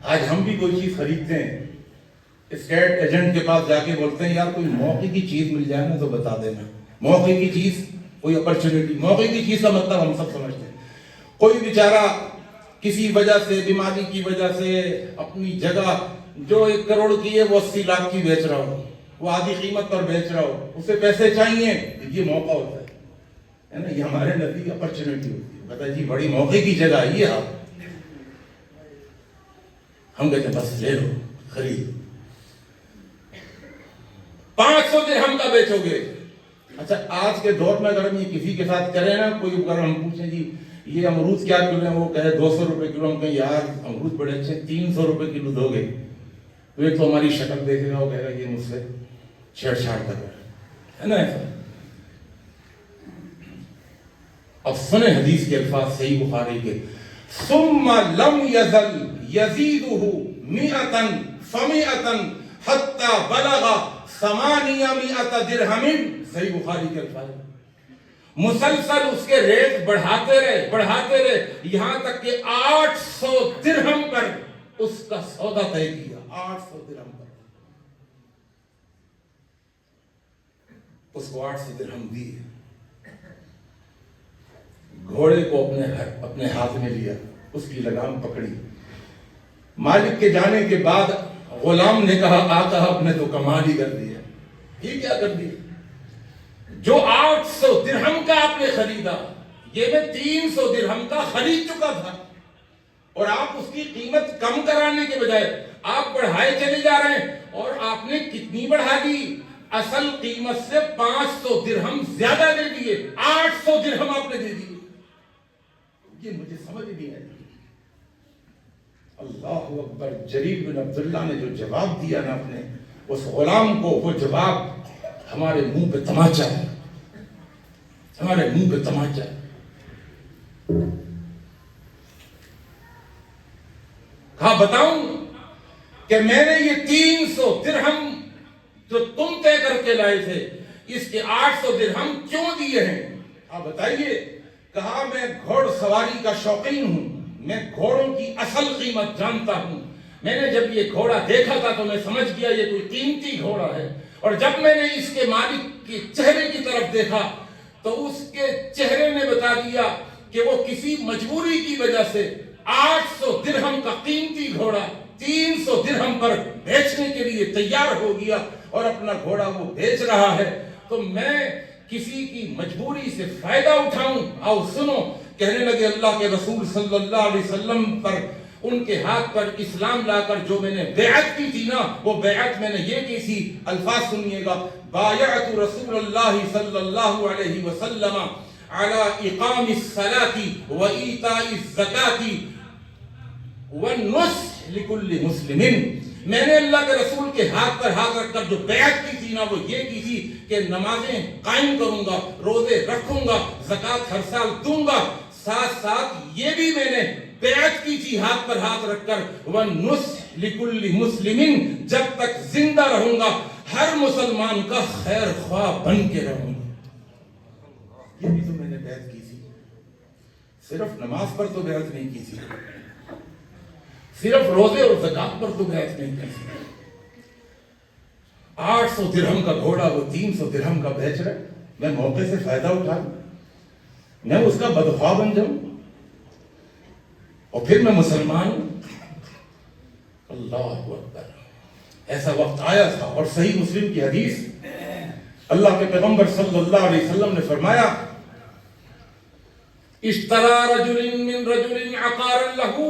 آج ہم بھی کوئی چیز خریدتے ہیں، اسٹیٹ ایجنٹ کے پاس جا کے بولتے ہیں یار کوئی موقع کی چیز مل جائے نا تو بتا دینا. موقع کی چیز کوئی اپرچونٹی، موقع کی چیز کا مطلب ہم سب سمجھتے ہیں. کوئی بیچارہ کسی وجہ سے، بیماری کی وجہ سے اپنی جگہ جو 1 کروڑ کی ہے وہ 80 لاکھ کی بیچ رہا ہو، وہ آدھی قیمت پر بیچ رہا ہو، اسے پیسے چاہیے، یہ موقع ہوتا ہے نا. یہ ہمارے نزدیک اپرچونٹی ہوتی ہے. بتا جی بڑی موقع کی جگہ یہ آپ، ہم کہتے ہیں بس لے لو، خرید. 500 درہم کا بیچو گے. اچھا آج کے دور میں اگر ہم یہ کسی کے ساتھ کریں نا، کوئی اگر ہم پوچھیں جی یہ امرود کیا کلو ہے، وہ کہے 200 روپے کلو، ہم کہیں یار امرود بڑے اچھے 300 روپے کلو دو گے، تو ایک تو ہماری شکل دیکھے گا، وہ کہے گا یہ مجھ سے چھیڑ چھاڑ کر رہا ہے نا ایسا. اب سنیں حدیث کے الفاظ صحیح بخاری کے، ثم لم يزل يزيده 100 فمئة حتى بلغ 800 درہم. صحیح بخاری کے الفاظ، مسلسل اس کے ریٹ بڑھاتے رہے یہاں تک کہ 800 درہم پر اس کا سودا طے کیا. 800 درہم پر اس کو 800 درہم دیے. گھوڑے کو اپنے ہاتھ میں لیا، اس کی لگام پکڑی. مالک کے جانے کے بعد غلام نے کہا آقا آپ نے تو کمال ہی کر دیا. یہ کیا کر دیا؟ جو 800 درہم کا آپ نے خریدا، یہ میں 300 درہم کا خرید چکا تھا، اور آپ اس کی قیمت کم کرانے کے بجائے آپ بڑھائے چلے جا رہے ہیں. اور آپ نے کتنی بڑھا دی؟ اصل قیمت سے 500 درہم زیادہ دے دیے، 800 درہم آپ نے دے دیے. یہ مجھے سمجھ نہیں آئی. اللہ اکبر. جریر بن عبداللہ نے جو جواب دیا نا اپنے اس غلام کو، وہ جواب ہمارے منہ پہ تماچا ہے، ہمارے منہ پہ تماچا ہے. کہا بتاؤں کہ میں نے یہ 300 درہم جو تم طے کر کے لائے تھے، اس کے 800 درہم کیوں دیے ہیں؟ آپ بتائیے. کہا میں گھوڑ سواری کا شوقین ہوں، میں گھوڑوں کی اصل قیمت جانتا ہوں. میں نے جب یہ گھوڑا دیکھا تھا تو میں سمجھ گیا یہ کوئی قیمتی گھوڑا ہے، اور جب میں نے اس کے مالک کے چہرے کی طرف دیکھا تو اس کے چہرے نے بتا دیا کہ وہ کسی مجبوری کی وجہ سے 800 درہم کا قیمتی گھوڑا 300 درہم پر بیچنے کے لیے تیار ہو گیا، اور اپنا گھوڑا وہ بیچ رہا ہے. تو میں کسی کی مجبوری سے فائدہ اٹھاؤں؟ آؤ سنو. کہنے لگے اللہ کے رسول صلی اللہ علیہ وسلم پر، ان کے ہاتھ پر اسلام لا کر جو میں نے بیعت کی تھی نا، وہ بیعت میں نے یہ کی تھی. الفاظ سنیے گا. بایعت رسول اللہ صلی اللہ علیہ وسلم علی اقام الصلاة و ایتاء الزکاة والنصح لکل مسلم. میں نے اللہ کے رسول کے ہاتھ پر ہاتھ رکھ کر جو بیعت کی تھی نا، وہ یہ کی تھی کہ نمازیں قائم کروں گا، روزے رکھوں گا، زکوٰۃ ہر سال دوں گا. ساتھ ساتھ یہ بھی میں نے بیعت کی تھی ہاتھ پر ہاتھ رکھ کر، وَالنُّصْحِ لِكُلِّ مُسْلِمٍ، جب تک زندہ رہوں گا ہر مسلمان کا خیر خواہ بن کے رہوں گا. یہ بھی تو میں نے بیعت کی تھی. صرف نماز پر تو بیعت نہیں کی تھی، صرف روزے اور زکوٰۃ پر تو بیعت نہیں کی تھی. 800 درہم کا گھوڑا وہ 300 درہم کا بیچ رہا ہے. میں موقع سے فائدہ اٹھاؤں، میں اس کا بدخواہ بن جاؤں، اور پھر میں مسلمان ہوں. اللہ اکبر. ایسا وقت آیا تھا، اور صحیح مسلم کی حدیث، اللہ کے پیغمبر صلی اللہ علیہ وسلم نے فرمایا، اشترى رجل من رجل عقارا له،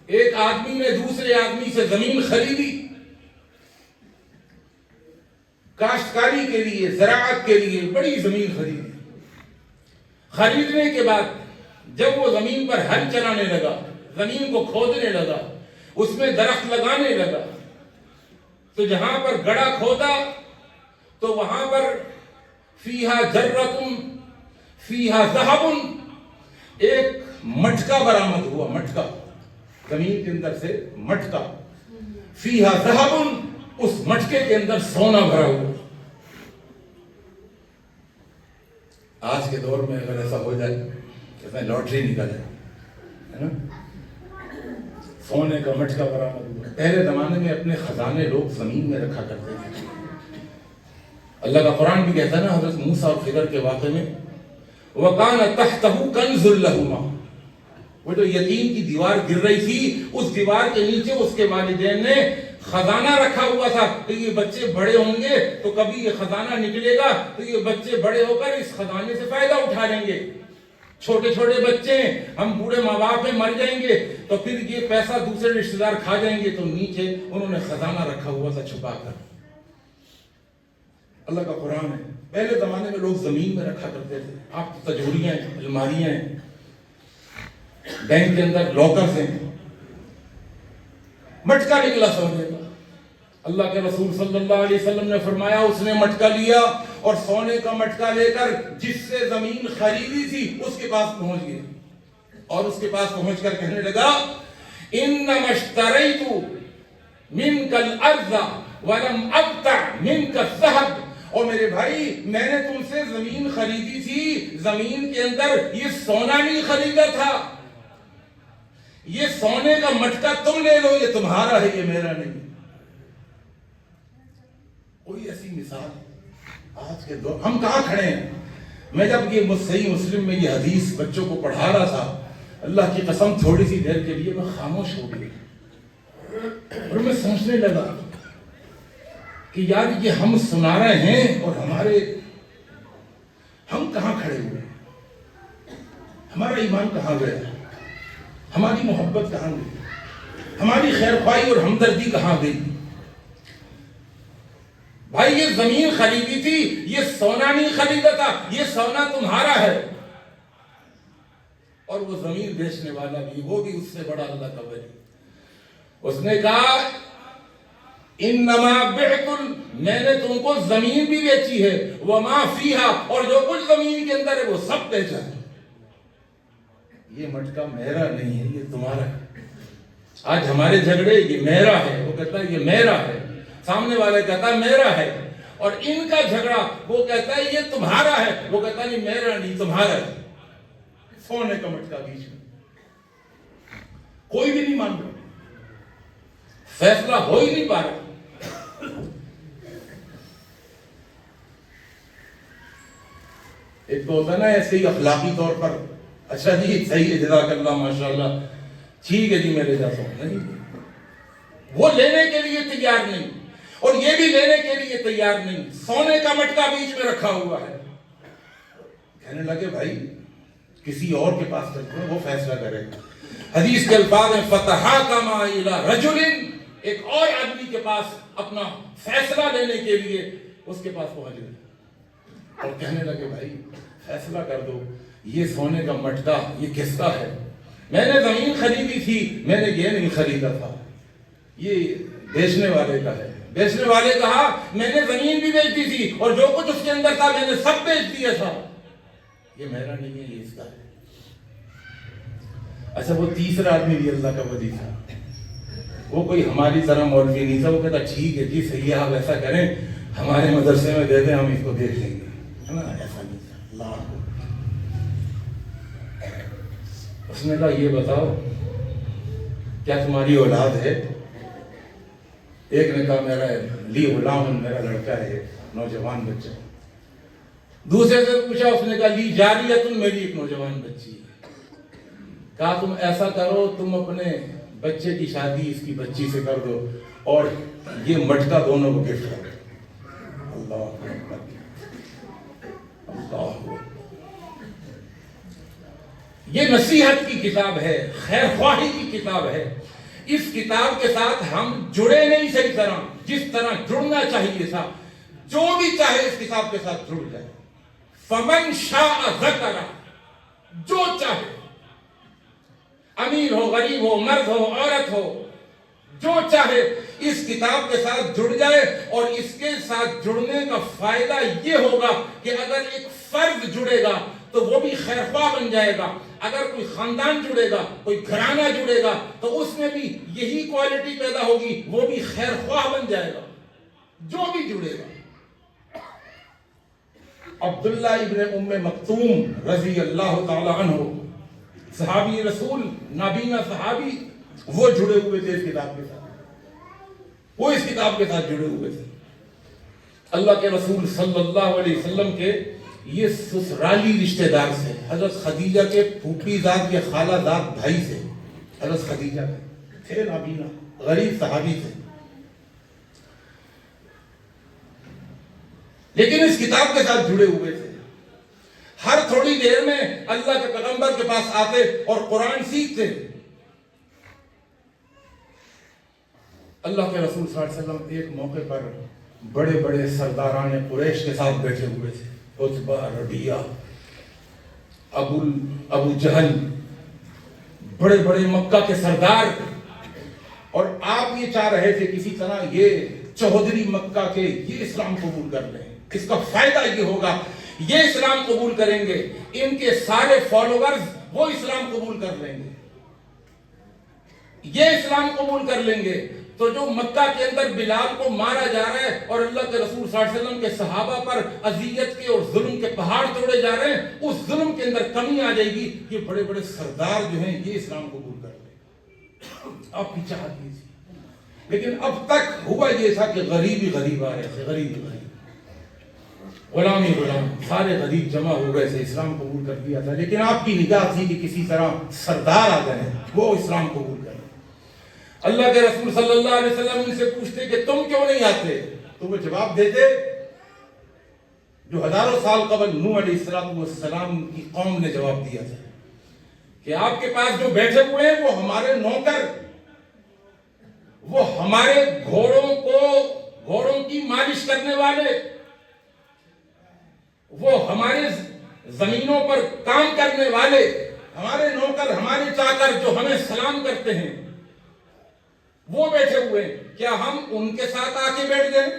ایک آدمی نے دوسرے آدمی سے زمین خریدی کاشتکاری کے لیے، زراعت کے لیے بڑی زمین خریدی. خریدنے کے بعد جب وہ زمین پر ہل چلانے لگا، زمین کو کھودنے لگا، اس میں درخت لگانے لگا، تو جہاں پر گڑھا کھودا تو وہاں پر فیہا جرۃ فیہا ذہب، ایک مٹکا برآمد ہوا. مٹکا، زمین کے اندر سے مٹکا، فیہا ذہب، اس مٹکے کے اندر سونا بھرا ہوا. آج کے دور میں اگر ایسا ہو جائے کہ لاٹری نکل جائے، ہے نا، سونے کا مٹکا برآمد ہوا. پہلے زمانے میں اپنے خزانے لوگ زمین میں رکھا کرتے تھے. اللہ کا قرآن بھی کہتا ہے نا حضرت موسیٰ اور خضر کے واقعے میں، وَقَانَ تَحْتَهُ كَنْزٌ لَهُمَا، وہ جو یتیم کی دیوار گر رہی تھی اس دیوار کے نیچے اس کے والدین نے خزانہ رکھا ہوا تھا کہ یہ بچے بڑے ہوں گے تو کبھی یہ خزانہ نکلے گا تو یہ بچے بڑے ہو کر اس خزانے سے فائدہ اٹھا لیں گے. چھوٹے چھوٹے بچے ہیں، ہم بوڑھے ماں باپ میں مر جائیں گے تو پھر یہ پیسہ دوسرے رشتہ دار کھا جائیں گے، تو نیچے انہوں نے خزانہ رکھا ہوا تھا چھپا کر. اللہ کا قرآن ہے. پہلے زمانے میں لوگ زمین میں رکھا کرتے تھے. آپ کی تجوریاں ہیں، الماریاں ہیں، بینک کے اندر لاکرز ہیں. مٹکا نکلا سونے کا. اللہ کے رسول صلی اللہ علیہ وسلم نے فرمایا اس نے مٹکا لیا اور سونے کا مٹکا لے کر جس سے زمین خریدی تھی اس کے پاس پہنچ گیا اور اس کے پاس پہنچ کر کہنے لگا انما اشتریت منک الارض ولم ابتع منک الذهب. اور میرے بھائی میں نے تم سے زمین خریدی تھی، زمین کے اندر یہ سونا نہیں خریدا تھا. یہ سونے کا مٹکا تم لے لو، یہ تمہارا ہے، یہ میرا نہیں. کوئی ایسی مثال آج کے دور ہم کہاں کھڑے ہیں؟ میں جب یہ صحیح مسلم میں یہ حدیث بچوں کو پڑھا رہا تھا، اللہ کی قسم تھوڑی سی دیر کے لیے میں خاموش ہو گیا اور میں سوچنے لگا کہ یار یہ ہم سنا رہے ہیں اور ہم کہاں کھڑے ہوئے، ہمارا ایمان کہاں گیا، ہماری محبت کہاں گئی، ہماری خیر خواہی اور ہمدردی کہاں گئی. بھائی یہ زمین خریدی تھی، یہ سونا نہیں خریدا تھا، یہ سونا تمہارا ہے. اور وہ زمین بیچنے والا بھی، وہ بھی اس سے بڑا اللہ کا ولی. اس نے کہا انما بعت، میں نے تم کو زمین بھی بیچی ہے، وما فیہا، اور جو کچھ زمین کے اندر ہے وہ سب بیچا ہے. یہ مٹکا میرا نہیں ہے، یہ تمہارا ہے. آج ہمارے جھگڑے یہ میرا ہے، وہ کہتا ہے یہ میرا ہے، سامنے والے کہتا ہے میرا ہے. اور ان کا جھگڑا وہ کہتا ہے یہ تمہارا ہے، وہ کہتا ہے نہیں میرا نہیں تمہارا ہے. سونے کا مٹکا بیچ میں کوئی بھی نہیں مان رہا، فیصلہ ہو ہی نہیں پا رہا. ایک تو ہوتا ہے نا ایسے ہی اخلاقی طور پر اچھا جی صحیح ہے جزاک اللہ ماشاءاللہ ٹھیک ہے جی میں لے جاتا ہوں. نہیں، وہ لینے کے لیے تیار نہیں اور یہ بھی لینے کے لیے تیار نہیں. سونے کا مٹکا بیچ میں رکھا ہوا ہے. کہنے لگے بھائی کسی اور کے پاس چلتے ہیں، وہ فیصلہ کرے. حدیث کے الفاظ ہیں فتحاکم الی رجل، ایک اور آدمی کے پاس اپنا فیصلہ لینے کے لیے اس کے پاس پہنچ گئے اور کہنے لگے بھائی فیصلہ کر دو، یہ سونے کا مٹکا یہ کس کا ہے؟ میں نے زمین خریدی تھی، میں نے یہ نہیں خریدا تھا، یہ بیچنے والے کا ہے. بیچنے والے کہا میں نے زمین بھی بیچ دی تھی اور جو کچھ اس کے اندر تھا میں نے سب بیچ دیا تھا، یہ میرا نہیں ہے، یہ اس کا ہے. اچھا وہ تیسرا آدمی بھی اللہ کا ولی تھا، وہ کوئی ہماری طرح مولوی نہیں تھا. وہ کہتا ٹھیک ہے جی صحیح ہے، آپ ایسا کریں ہمارے مدرسے میں دے دیں، ہم اس کو دیکھ لیں گے. ایسا نہیں تھا. اللہ اس نے کہا یہ بتاؤ کیا تمہاری اولاد ہے؟ ایک نے کہا میرا لی غلام، میرا لڑکا ہے نوجوان بچہ. دوسرے سے پوچھا، اس نے کہا لی جاریۃ، میری ایک نوجوان بچی ہے. کہا تم ایسا کرو تم اپنے بچے کی شادی اس کی بچی سے کر دو اور یہ مٹکا دونوں کو گفٹ کر دو. اللہ اکبر، اللہ اکبر. یہ نصیحت کی کتاب ہے، خیر خواہی کی کتاب ہے. اس کتاب کے ساتھ ہم جڑے نہیں صحیح طرح جس طرح جڑنا چاہیے تھا. جو بھی چاہے اس کتاب کے ساتھ جڑ جائے. فمن شاء ذکر، جو چاہے، امیر ہو غریب ہو مرد ہو عورت ہو، جو چاہے اس کتاب کے ساتھ جڑ جائے. اور اس کے ساتھ جڑنے کا فائدہ یہ ہوگا کہ اگر ایک فرد جڑے گا تو وہ بھی خیر خواہ بن جائے گا. اگر کوئی خاندان جڑے گا، کوئی گھرانہ جڑے گا تو اس میں بھی یہی کوالٹی پیدا ہوگی، وہ بھی خیر خواہ بن جائے گا جو بھی جڑے گا. عبداللہ ابن ام مکتوم رضی اللہ تعالی عنہ، صحابی رسول، نابینا صحابی، وہ جڑے ہوئے تھے اس کتاب کے ساتھ. وہ اس کتاب کے ساتھ جڑے ہوئے تھے. اللہ کے رسول صلی اللہ علیہ وسلم کے یہ سسرالی رشتہ دار سے، حضرت خدیجہ کے پھوپھی زاد کے خالہ زاد بھائی سے، حضرت خدیجہ کے تھے نابینا، غریب صحابی تھے، لیکن اس کتاب کے ساتھ جڑے ہوئے تھے. ہر تھوڑی دیر میں اللہ کے پیغمبر کے پاس آتے اور قرآن سیکھتے. اللہ کے رسول صلی اللہ علیہ وسلم ایک موقع پر بڑے بڑے سرداران قریش کے ساتھ بیٹھے ہوئے تھے، عتبہ، ربیعہ، ابو جہل، بڑے بڑے مکہ کے سردار، اور آپ یہ چاہ رہے تھے کسی طرح یہ چودھری مکہ کے یہ اسلام قبول کر لیں، اس کا فائدہ یہ ہوگا یہ اسلام قبول کریں گے، ان کے سارے فالوورز وہ اسلام قبول کر لیں گے، یہ اسلام قبول کر لیں گے. تو جو مکہ کے اندر بلال کو مارا جا رہا ہے اور اللہ کے رسول صلی اللہ علیہ وسلم کے صحابہ پر اذیت کے اور ظلم کے پہاڑ توڑے جا رہے ہیں، اس ظلم کے اندر کمی آ جائے گی، یہ بڑے بڑے سردار جو ہیں یہ اسلام قبول کر لیں. آپ کی چاہت یہ تھی، لیکن اب تک ہوا یہ تھا کہ غریب ہی غریب آ رہے تھے، غریب ہی غریب، غلام ہی غلام، سارے غریب جمع ہو گئے تھے، اسلام قبول کر دیا تھا. لیکن آپ کی نگاہ تھی کہ کسی طرح سردار آ گئے وہ اسلام قبول کر. اللہ کے رسول صلی اللہ علیہ وسلم ان سے پوچھتے کہ تم کیوں نہیں آتے، تو وہ جواب دیتے جو ہزاروں سال قبل نوح علیہ السلام کی قوم نے جواب دیا تھا کہ آپ کے پاس جو بیٹھے ہوئے ہیں وہ ہمارے نوکر، وہ ہمارے گھوڑوں کی مالش کرنے والے، وہ ہمارے زمینوں پر کام کرنے والے، ہمارے نوکر، ہمارے چاکر جو ہمیں سلام کرتے ہیں وہ بیٹھے ہوئے ہیں. کیا ہم ان کے ساتھ آ کے بیٹھ جائیں،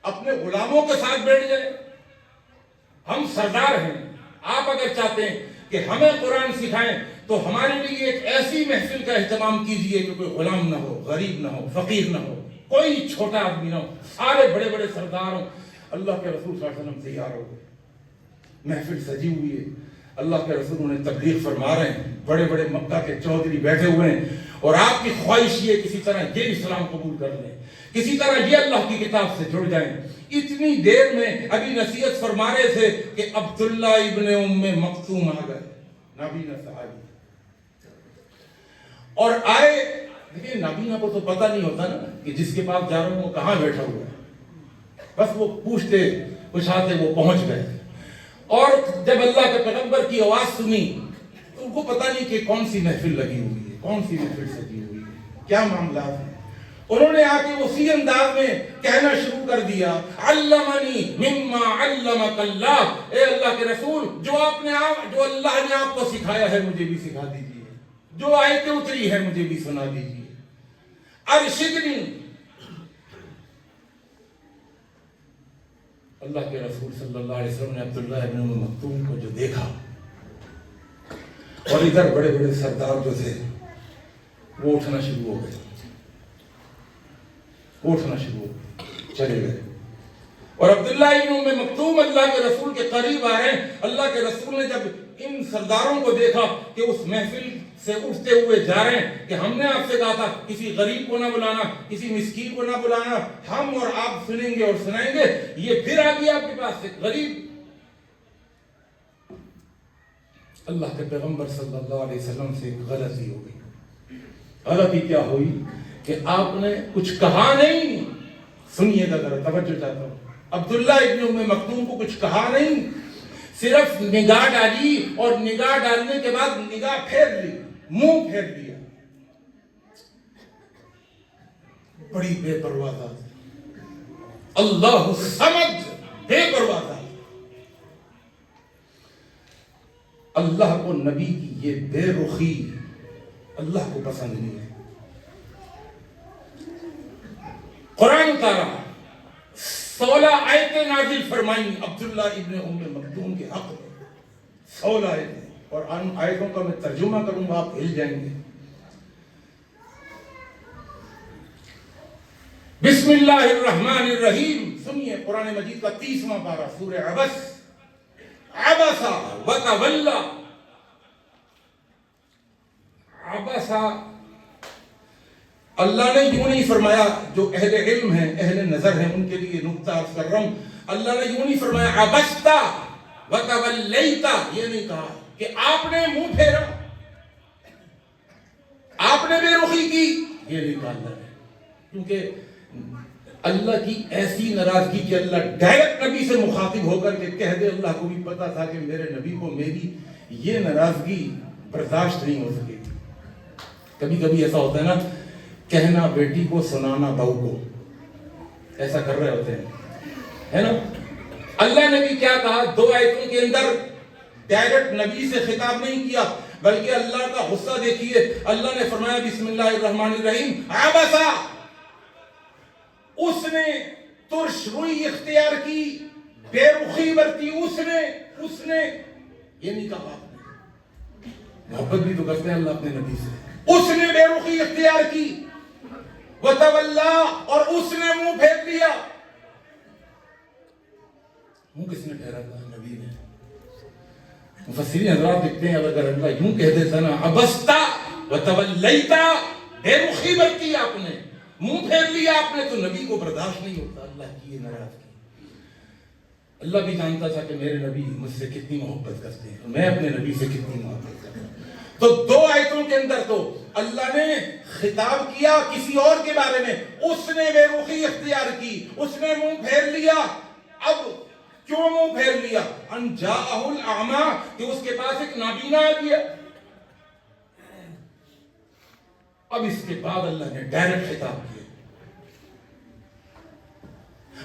اپنے غلاموں کے ساتھ بیٹھ جائیں؟ ہم سردار ہیں. آپ اگر چاہتے ہیں کہ ہمیں قرآن سکھائیں تو ہمارے لیے ایک ایسی محفل کا اہتمام کیجئے کہ کوئی غلام نہ ہو، غریب نہ ہو، فقیر نہ ہو، کوئی چھوٹا آدمی نہ ہو، سارے بڑے بڑے سردار ہوں. اللہ کے رسول صلی اللہ علیہ وسلم تیار ہو گئے، محفل سجی ہوئی ہے، اللہ کے رسول انہیں تبلیغ فرما رہے ہیں، بڑے بڑے مکہ کے چودھری بیٹھے ہوئے ہیں، اور آپ کی خواہش یہ کسی طرح یہ اسلام قبول کر لیں، کسی طرح یہ اللہ کی کتاب سے جڑ جائیں. اتنی دیر میں ابھی نصیحت فرما رہے تھے کہ عبداللہ ابن ام مکتوم آ گئے، نابینا صحابی، اور آئے. دیکھیں نابینا کو تو پتہ نہیں ہوتا نا کہ جس کے پاس جا رہا ہوں وہ کہاں بیٹھا ہوا ہے، بس وہ پوچھتے پوچھاتے وہ پہنچ گئے. اور جب اللہ کے پیغمبر کی آواز سنی تو ان کو پتہ نہیں کہ کون سی محفل لگی ہوئی ہے، کون سی محفل سجی ہوئی ہے، کیا معاملات ہیں. انہوں نے آ کے اسی انداز میں کہنا شروع کر دیا، علمنی مما علمک اللہ، اے اللہ کے رسول جو اللہ نے آپ کو سکھایا ہے مجھے بھی سکھا دیجیے، جو آیتیں اتری ہے مجھے بھی سنا دیجیے. ارشدنی. اللہ کے رسول صلی اللہ علیہ وسلم نے عبداللہ ابن ام مکتوم کو جو دیکھا، اور ادھر بڑے بڑے سردار جو تھے وہ اٹھنا شروع ہو گئے، چلے گئے. اور عبداللہ ابن ام مکتوم اللہ کے رسول کے قریب آ رہے ہیں. اللہ کے رسول نے جب ان سرداروں کو دیکھا کہ اس محفل سے اٹھتے ہوئے جا رہے ہیں کہ ہم نے آپ سے کہا تھا کسی غریب کو نہ بلانا، کسی مسکین کو نہ بلانا، ہم اور آپ سنیں گے اور سنائیں گے، یہ پھر آ گیا آپ کے پاس سے غریب. اللہ کے پیغمبر صلی اللہ علیہ وسلم سے ایک غلطی ہو گئی. غلطی کیا ہوئی کہ آپ نے کچھ کہا نہیں. سنیے گا ذرا، توجہ چاہتا ہوں. عبداللہ ابن ام مکتوم کو کچھ کہا نہیں، صرف نگاہ ڈالی، اور نگاہ ڈالنے کے بعد نگاہ پھیر لی، منہ پھیر لیا. بڑی بے پرواہ ذات، اللہ الصمد، بے پرواہ ذات. اللہ کو نبی کی یہ بے رخی اللہ کو پسند نہیں ہے. قرآن اتارا، 16 آیتیں نازل فرمائیں عبداللہ ابن ام مکتوم کے حق میں، 16 آیتیں. اور ان آیتوں کا میں ترجمہ کروں گا، آپ ہل جائیں گے. بسم اللہ الرحمن الرحیم. سنیے قرآن مجید کا 30واں پارہ، سورہ عبس. عبسا وتولا. عبسا اللہ نے یوں نہیں فرمایا، جو اہل علم ہیں، اہل نظر ہیں، ان کے لیے نقطہ عرض کر رہا ہوں. اللہ نے یوں نہیں فرمایا عبستا وتولیتا، یہ نہیں کہا کہ آپ نے منہ پھیرا، آپ نے بے رخی کی، یہ نہیں کہا اللہ نے، کیونکہ اللہ کی ایسی ناراضگی کہ اللہ ڈائریکٹ نبی سے مخاطب ہو کر کے کہہ دے، اللہ کو بھی پتا تھا کہ میرے نبی کو میری یہ ناراضگی برداشت نہیں ہو سکے گی۔ کبھی کبھی ایسا ہوتا ہے نا، کہنا بیٹی کو سنانا بہو کو، ایسا کر رہے ہوتے ہیں، ہے نا۔ اللہ نے بھی کیا کہا، 2 آیتوں کے اندر ڈائریکٹ نبی سے خطاب نہیں کیا، بلکہ اللہ کا غصہ دیکھیے، اللہ نے فرمایا بسم اللہ الرحمن الرحیم عبسا، اس نے ترش روئی اختیار کی، بے رخی برتی، اس نے یہ نہیں کہا، محبت بھی تو کرتے ہیں اللہ اپنے نبی سے، اس نے بے رخی اختیار کی، وتولا، اور اس نے منہ پھیر لیا۔ منہ کس نے پھیرا تھا؟ نبی نے۔ مفسرین حضرات لکھتے ہیں اگر اللہ یوں کہہ دیتا نا عبستا وتولیتا، بے رخی برتی آپ نے، منہ پھیر لیا آپ نے، تو نبی کو برداشت نہیں ہوتا اللہ کی یہ ناراضگی۔ اللہ بھی جانتا تھا کہ میرے نبی مجھ سے کتنی محبت کرتے ہیں، میں اپنے نبی سے کتنی محبت کرتا ہوں۔ تو 2 آیتوں کے اندر تو اللہ نے خطاب کیا کسی اور کے بارے میں، اس نے بے رخی اختیار کی، اس نے منہ پھیر لیا۔ اب کیوں منہ پھیر لیا؟ ان جاءہ الاعمی، کہ اس کے پاس ایک نابینا آ گیا۔ اب اس کے بعد اللہ نے ڈائریکٹ خطاب کیا،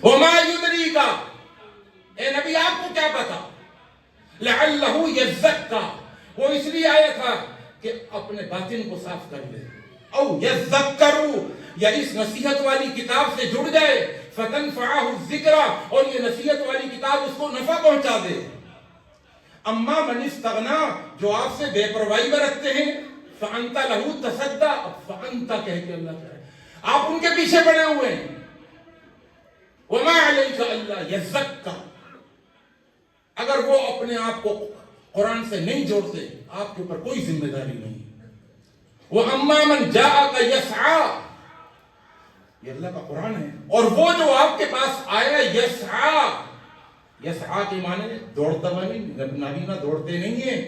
وما یدریک، اے نبی آپ کو کیا پتا، لعلہ یزکا، وہ اس لیے آیا تھا کہ اپنے باطن کو صاف کر لے، او یذکروا، یا اس نصیحت والی کتاب سے جڑ جائے، فتنفعہ الذکر، اور یہ نصیحت والی کتاب اس کو نفع پہنچا دے۔ اما من استغنا، جو آپ سے بے پرواہی برتتے ہیں، فانت لہ تصدی، فانت کہہ کے اللہ کہہ رہے آپ ان کے پیچھے پڑے ہوئے ہیں۔ وما علیک الا یزکا، اگر وہ اپنے آپ کو قرآن سے نہیں جوڑتے آپ کے اوپر کوئی ذمہ داری نہیں۔ وَأَمَّا مَنْ جَاءَكَ يَسْعَى، یہ اللہ کا قرآن ہے، اور وہ جو آپ کے پاس آیا یسعا، یسعا کے معنی دوڑتا معنی، نابینا دوڑتے نہیں ہیں،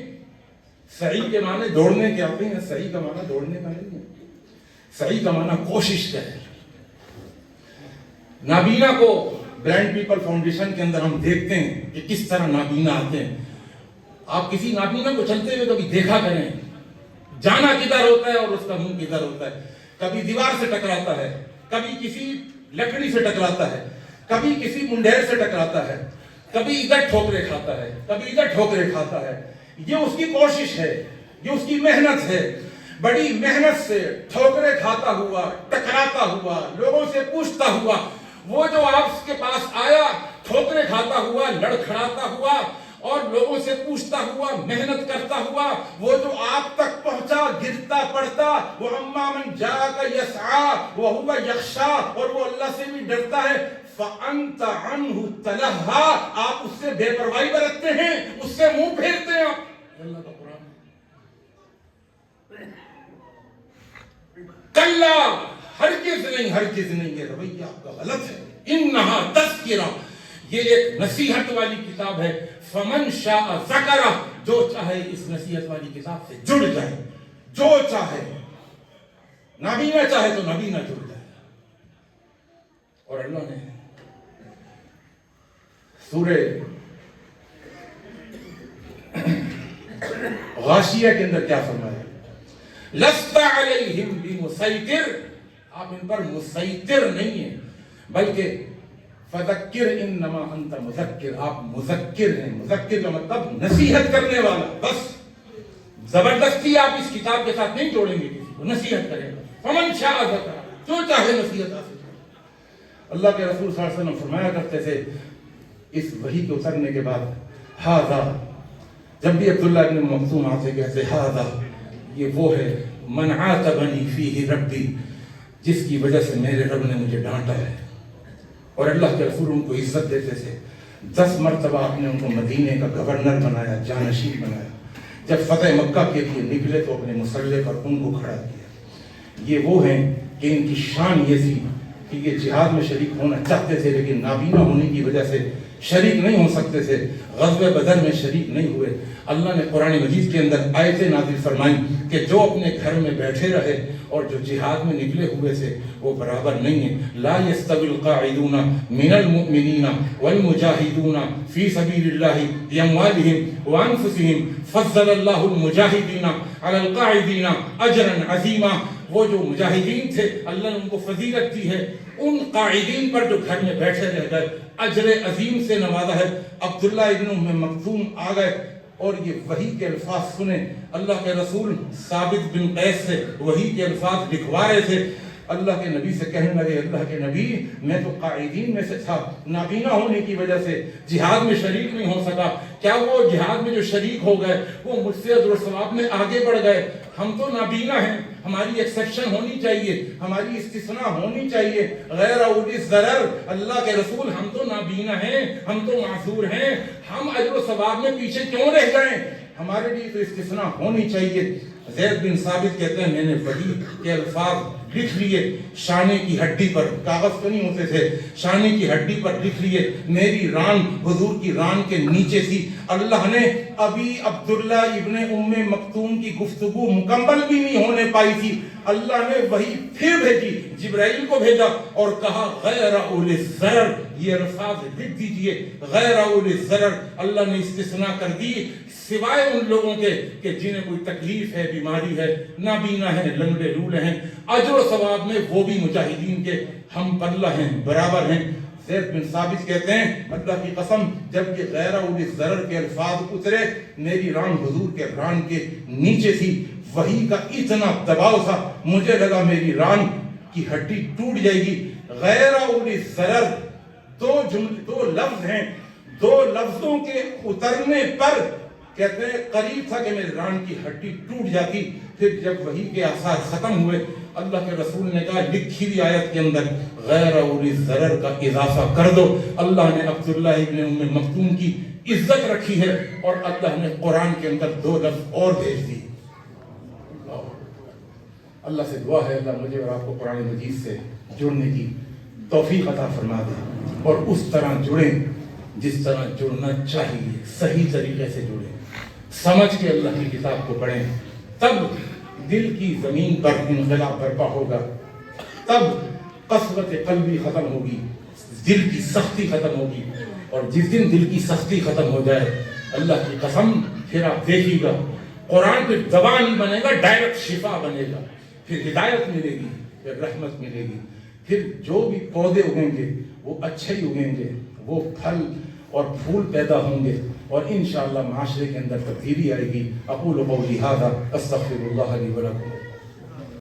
سعی کے معنی دوڑنے کے آتے ہیں، سعی کا معنی دوڑنے کا نہیں ہے، سعی کا معنی کوشش کا ہے۔ نابینا کو بلائنڈ پیپل فاؤنڈیشن کے اندر ہم دیکھتے ہیں کہ کس طرح نابینا آتے ہیں۔ آپ کسی نابینا کو چلتے ہوئے کبھی دیکھا کریں، جانا کدھر ہوتا ہے اور اس کا منہ کدھر ہوتا ہے، کبھی دیوار سے ٹکراتا ہے، کبھی کسی لکڑی سے ٹکراتا ہے، کبھی کسی منڈیر سے ٹکراتا ہے، کبھی ادھر ٹھوکرے کھاتا ہے، کبھی ادھر ٹھوکرے کھاتا ہے۔ یہ اس کی کوشش ہے، یہ اس کی محنت ہے، بڑی محنت سے ٹھوکرے کھاتا ہوا، ٹکراتا ہوا، لوگوں سے پوچھتا ہوا، وہ جو آپ کے پاس آیا ٹھوکرے کھاتا ہوا، لڑکھڑاتا ہوا اور لوگوں سے پوچھتا ہوا، محنت کرتا ہوا، وہ جو آپ تک پہنچا گرتا پڑتا، وہ اما من جاءک یسعا وہو یخشا، اور وہ اللہ سے بھی ڈرتا ہے، فانت عنہ تلہا، آپ اس سے بے پرواہی برتتے ہیں، اس سے منہ پھیرتے ہیں۔ اللہ کا قرآن کلا، ہرگز نہیں، ہرگز نہیں، یہ رویہ آپ کا غلط ہے۔ انہا تذکرہ، یہ ایک نصیحت والی کتاب ہے، فمن شاء ذکرہ، جو چاہے اس نصیحت والی کتاب سے جڑ جائے، جو چاہے، نابینا چاہے تو نابینا جڑ جائے۔ اور اللہ نے سورہ غاشیہ کے اندر کیا فرمایا؟ لست علیہم بمسیطر، آپ ان پر مسیطر نہیں ہیں، بلکہ فذکر انما انت مذکر، آپ مذکر ہیں۔ مذکر کا مطلب نصیحت کرنے والا، بس زبردستی آپ اس کتاب کے ساتھ نہیں جوڑیں گے کسی کو، نصیحت کریں گے۔ فمن شاء ذکر، جو چاہے نصیحت حاصل کرے۔ اللہ کے رسول صلی اللہ علیہ وسلم فرمایا کرتے تھے اس وحی کے اترنے کے بعد، ھذا، جب بھی عبداللہ ابن مکتوم آپ سے کہتے ھذا، یہ وہ ہے، من عاتبنی فیہ ربی، جس کی وجہ سے میرے رب نے مجھے ڈانٹا ہے۔ اور اللہ کے رسول ان کو عزت دیتے تھے، 10 مرتبہ آپ نے ان کو مدینے کا گورنر بنایا، جانشین بنایا۔ جب فتح مکہ کے لیے نکلے تو اپنے مسلح پر ان کو کھڑا کیا۔ یہ وہ ہیں کہ ان کی شان یہ تھی کہ یہ جہاد میں شریک ہونا چاہتے تھے لیکن نابینا ہونے کی وجہ سے شریک نہیں ہو سکتے تھے، غزوہ بدر میں شریک نہیں ہوئے۔ اللہ نے قرآن مجید کے اندر آیتیں نازل فرمائیں کہ جو اپنے گھر میں بیٹھے رہے اور جو جہاد میں نکلے ہوئے تھے وہ برابر نہیں ہیں۔ لا يستوي القاعدون من المؤمنین والمجاہدون فی سبیل اللہ باموالہم وانفسہم فضل اللہ المجاہدین علی القاعدین اجرا عظیما۔ وہ جو مجاہدین تھے اللہ نے ان کو فضیلت دی ہے، ان قاعدین پر جو گھر میں بیٹھے رہ گئے اجر عظیم سے نوازا ہے۔ عبداللہ ابن ام مکتوم آ گئے اور یہ وحی کے الفاظ سنے، اللہ کے رسول ثابت بن قیس سے وحی کے الفاظ لکھوا رہے تھے۔ اللہ کے نبی سے کہنے لگے، اللہ کے نبی میں تو قائدین میں سے تھا، نابینا ہونے کی وجہ سے جہاد میں شریک نہیں ہو سکا، کیا وہ جہاد میں جو شریک ہو گئے وہ مجھ سے اجر و ثواب میں آگے بڑھ گئے؟ ہم تو نابینا ہیں، ہماری ایکسیپشن ہونی چاہیے، ہماری استثناء ہونی چاہیے۔ غیر اولی الضرر، اللہ کے رسول ہم تو نابینا ہیں، ہم تو معذور ہیں، ہم اجر و ثواب میں پیچھے کیوں رہ جائیں؟ ہمارے لیے تو استثناء ہونی چاہیے۔ زید بن ثابت کہتے ہیں میں نے وحی کے الفاظ لکھ لیے شانے کی ہڈی پر، کاغذ تو نہیں ہوتے تھے، شانے کی ہڈی پر لکھ لیے، میری ران حضور کی ران کے نیچے تھی۔ اللہ نے ابھی عبداللہ ابن ام مکتوم کی گفتگو مکمل بھی نہیں ہونے پائی تھی، اللہ نے وہی پھر بھیجی، جبرائیل کو بھیجا اور کہا غیر اولی الضرر، یہ الفاظ لکھ دیجئے، غیر اولی الضرر۔ اللہ نے استثناء کر دی سوائے ان لوگوں کے کہ جنہیں کوئی تکلیف ہے، بیماری ہے، نابینا ہے، لنگڑے لولے ہیں، اجر و ثواب میں وہ بھی مجاہدین کے ہم پلہ ہیں، برابر ہیں۔ زید بن ثابت کہتے ہیں اللہ کی قسم جب یہ غیر اولی الضرر کے الفاظ اترے میری ران حضور کے ران کے نیچے تھی، وحی کا اتنا دباؤ تھا مجھے لگا میری ران کی ہڈی ٹوٹ جائے گی۔ غیر اولی الضرر دو لفظ ہیں، دو لفظوں کے اترنے پر کہتے ہیں قریب تھا کہ میری ران کی ہڈی ٹوٹ جاتی۔ پھر جب وحی کے آثار ختم ہوئے اللہ کے رسول نے کہا لکھی ہوئی آیت کے اندر غیر اولی الضرر کا اضافہ کر دو۔ اللہ نے عبداللہ ابن ام مکتوم کی عزت رکھی ہے اور اللہ نے قرآن کے اندر دو لفظ اور بھیج دی۔ اللہ سے دعا ہے اللہ مجھے اور آپ کو قرآن مجید سے جڑنے کی توفیق عطا فرما دے اور اس طرح جڑیں جس طرح جڑنا چاہیے، صحیح طریقے سے جڑیں، سمجھ کے اللہ کی کتاب کو پڑھیں، تب دل کی زمین پر انقلاب برپا ہوگا، تب قسوت قلبی ختم ہوگی، دل کی سختی ختم ہوگی، اور جس دن دل کی سختی ختم ہو جائے اللہ کی قسم پھر آپ دیکھیے گا قرآن پہ دوا نہیں بنے گا، ڈائریکٹ شفا بنے گا، پھر ہدایت ملے گی، پھر رحمت ملے گی، پھر جو بھی پودے اگیں گے وہ اچھے ہی اگیں گے، وہ پھل اور پھول پیدا ہوں گے اور انشاءاللہ معاشرے کے اندر تبدیلی آئے گی۔ اقول قولی ھذا استغفر اللہ لی ولکم۔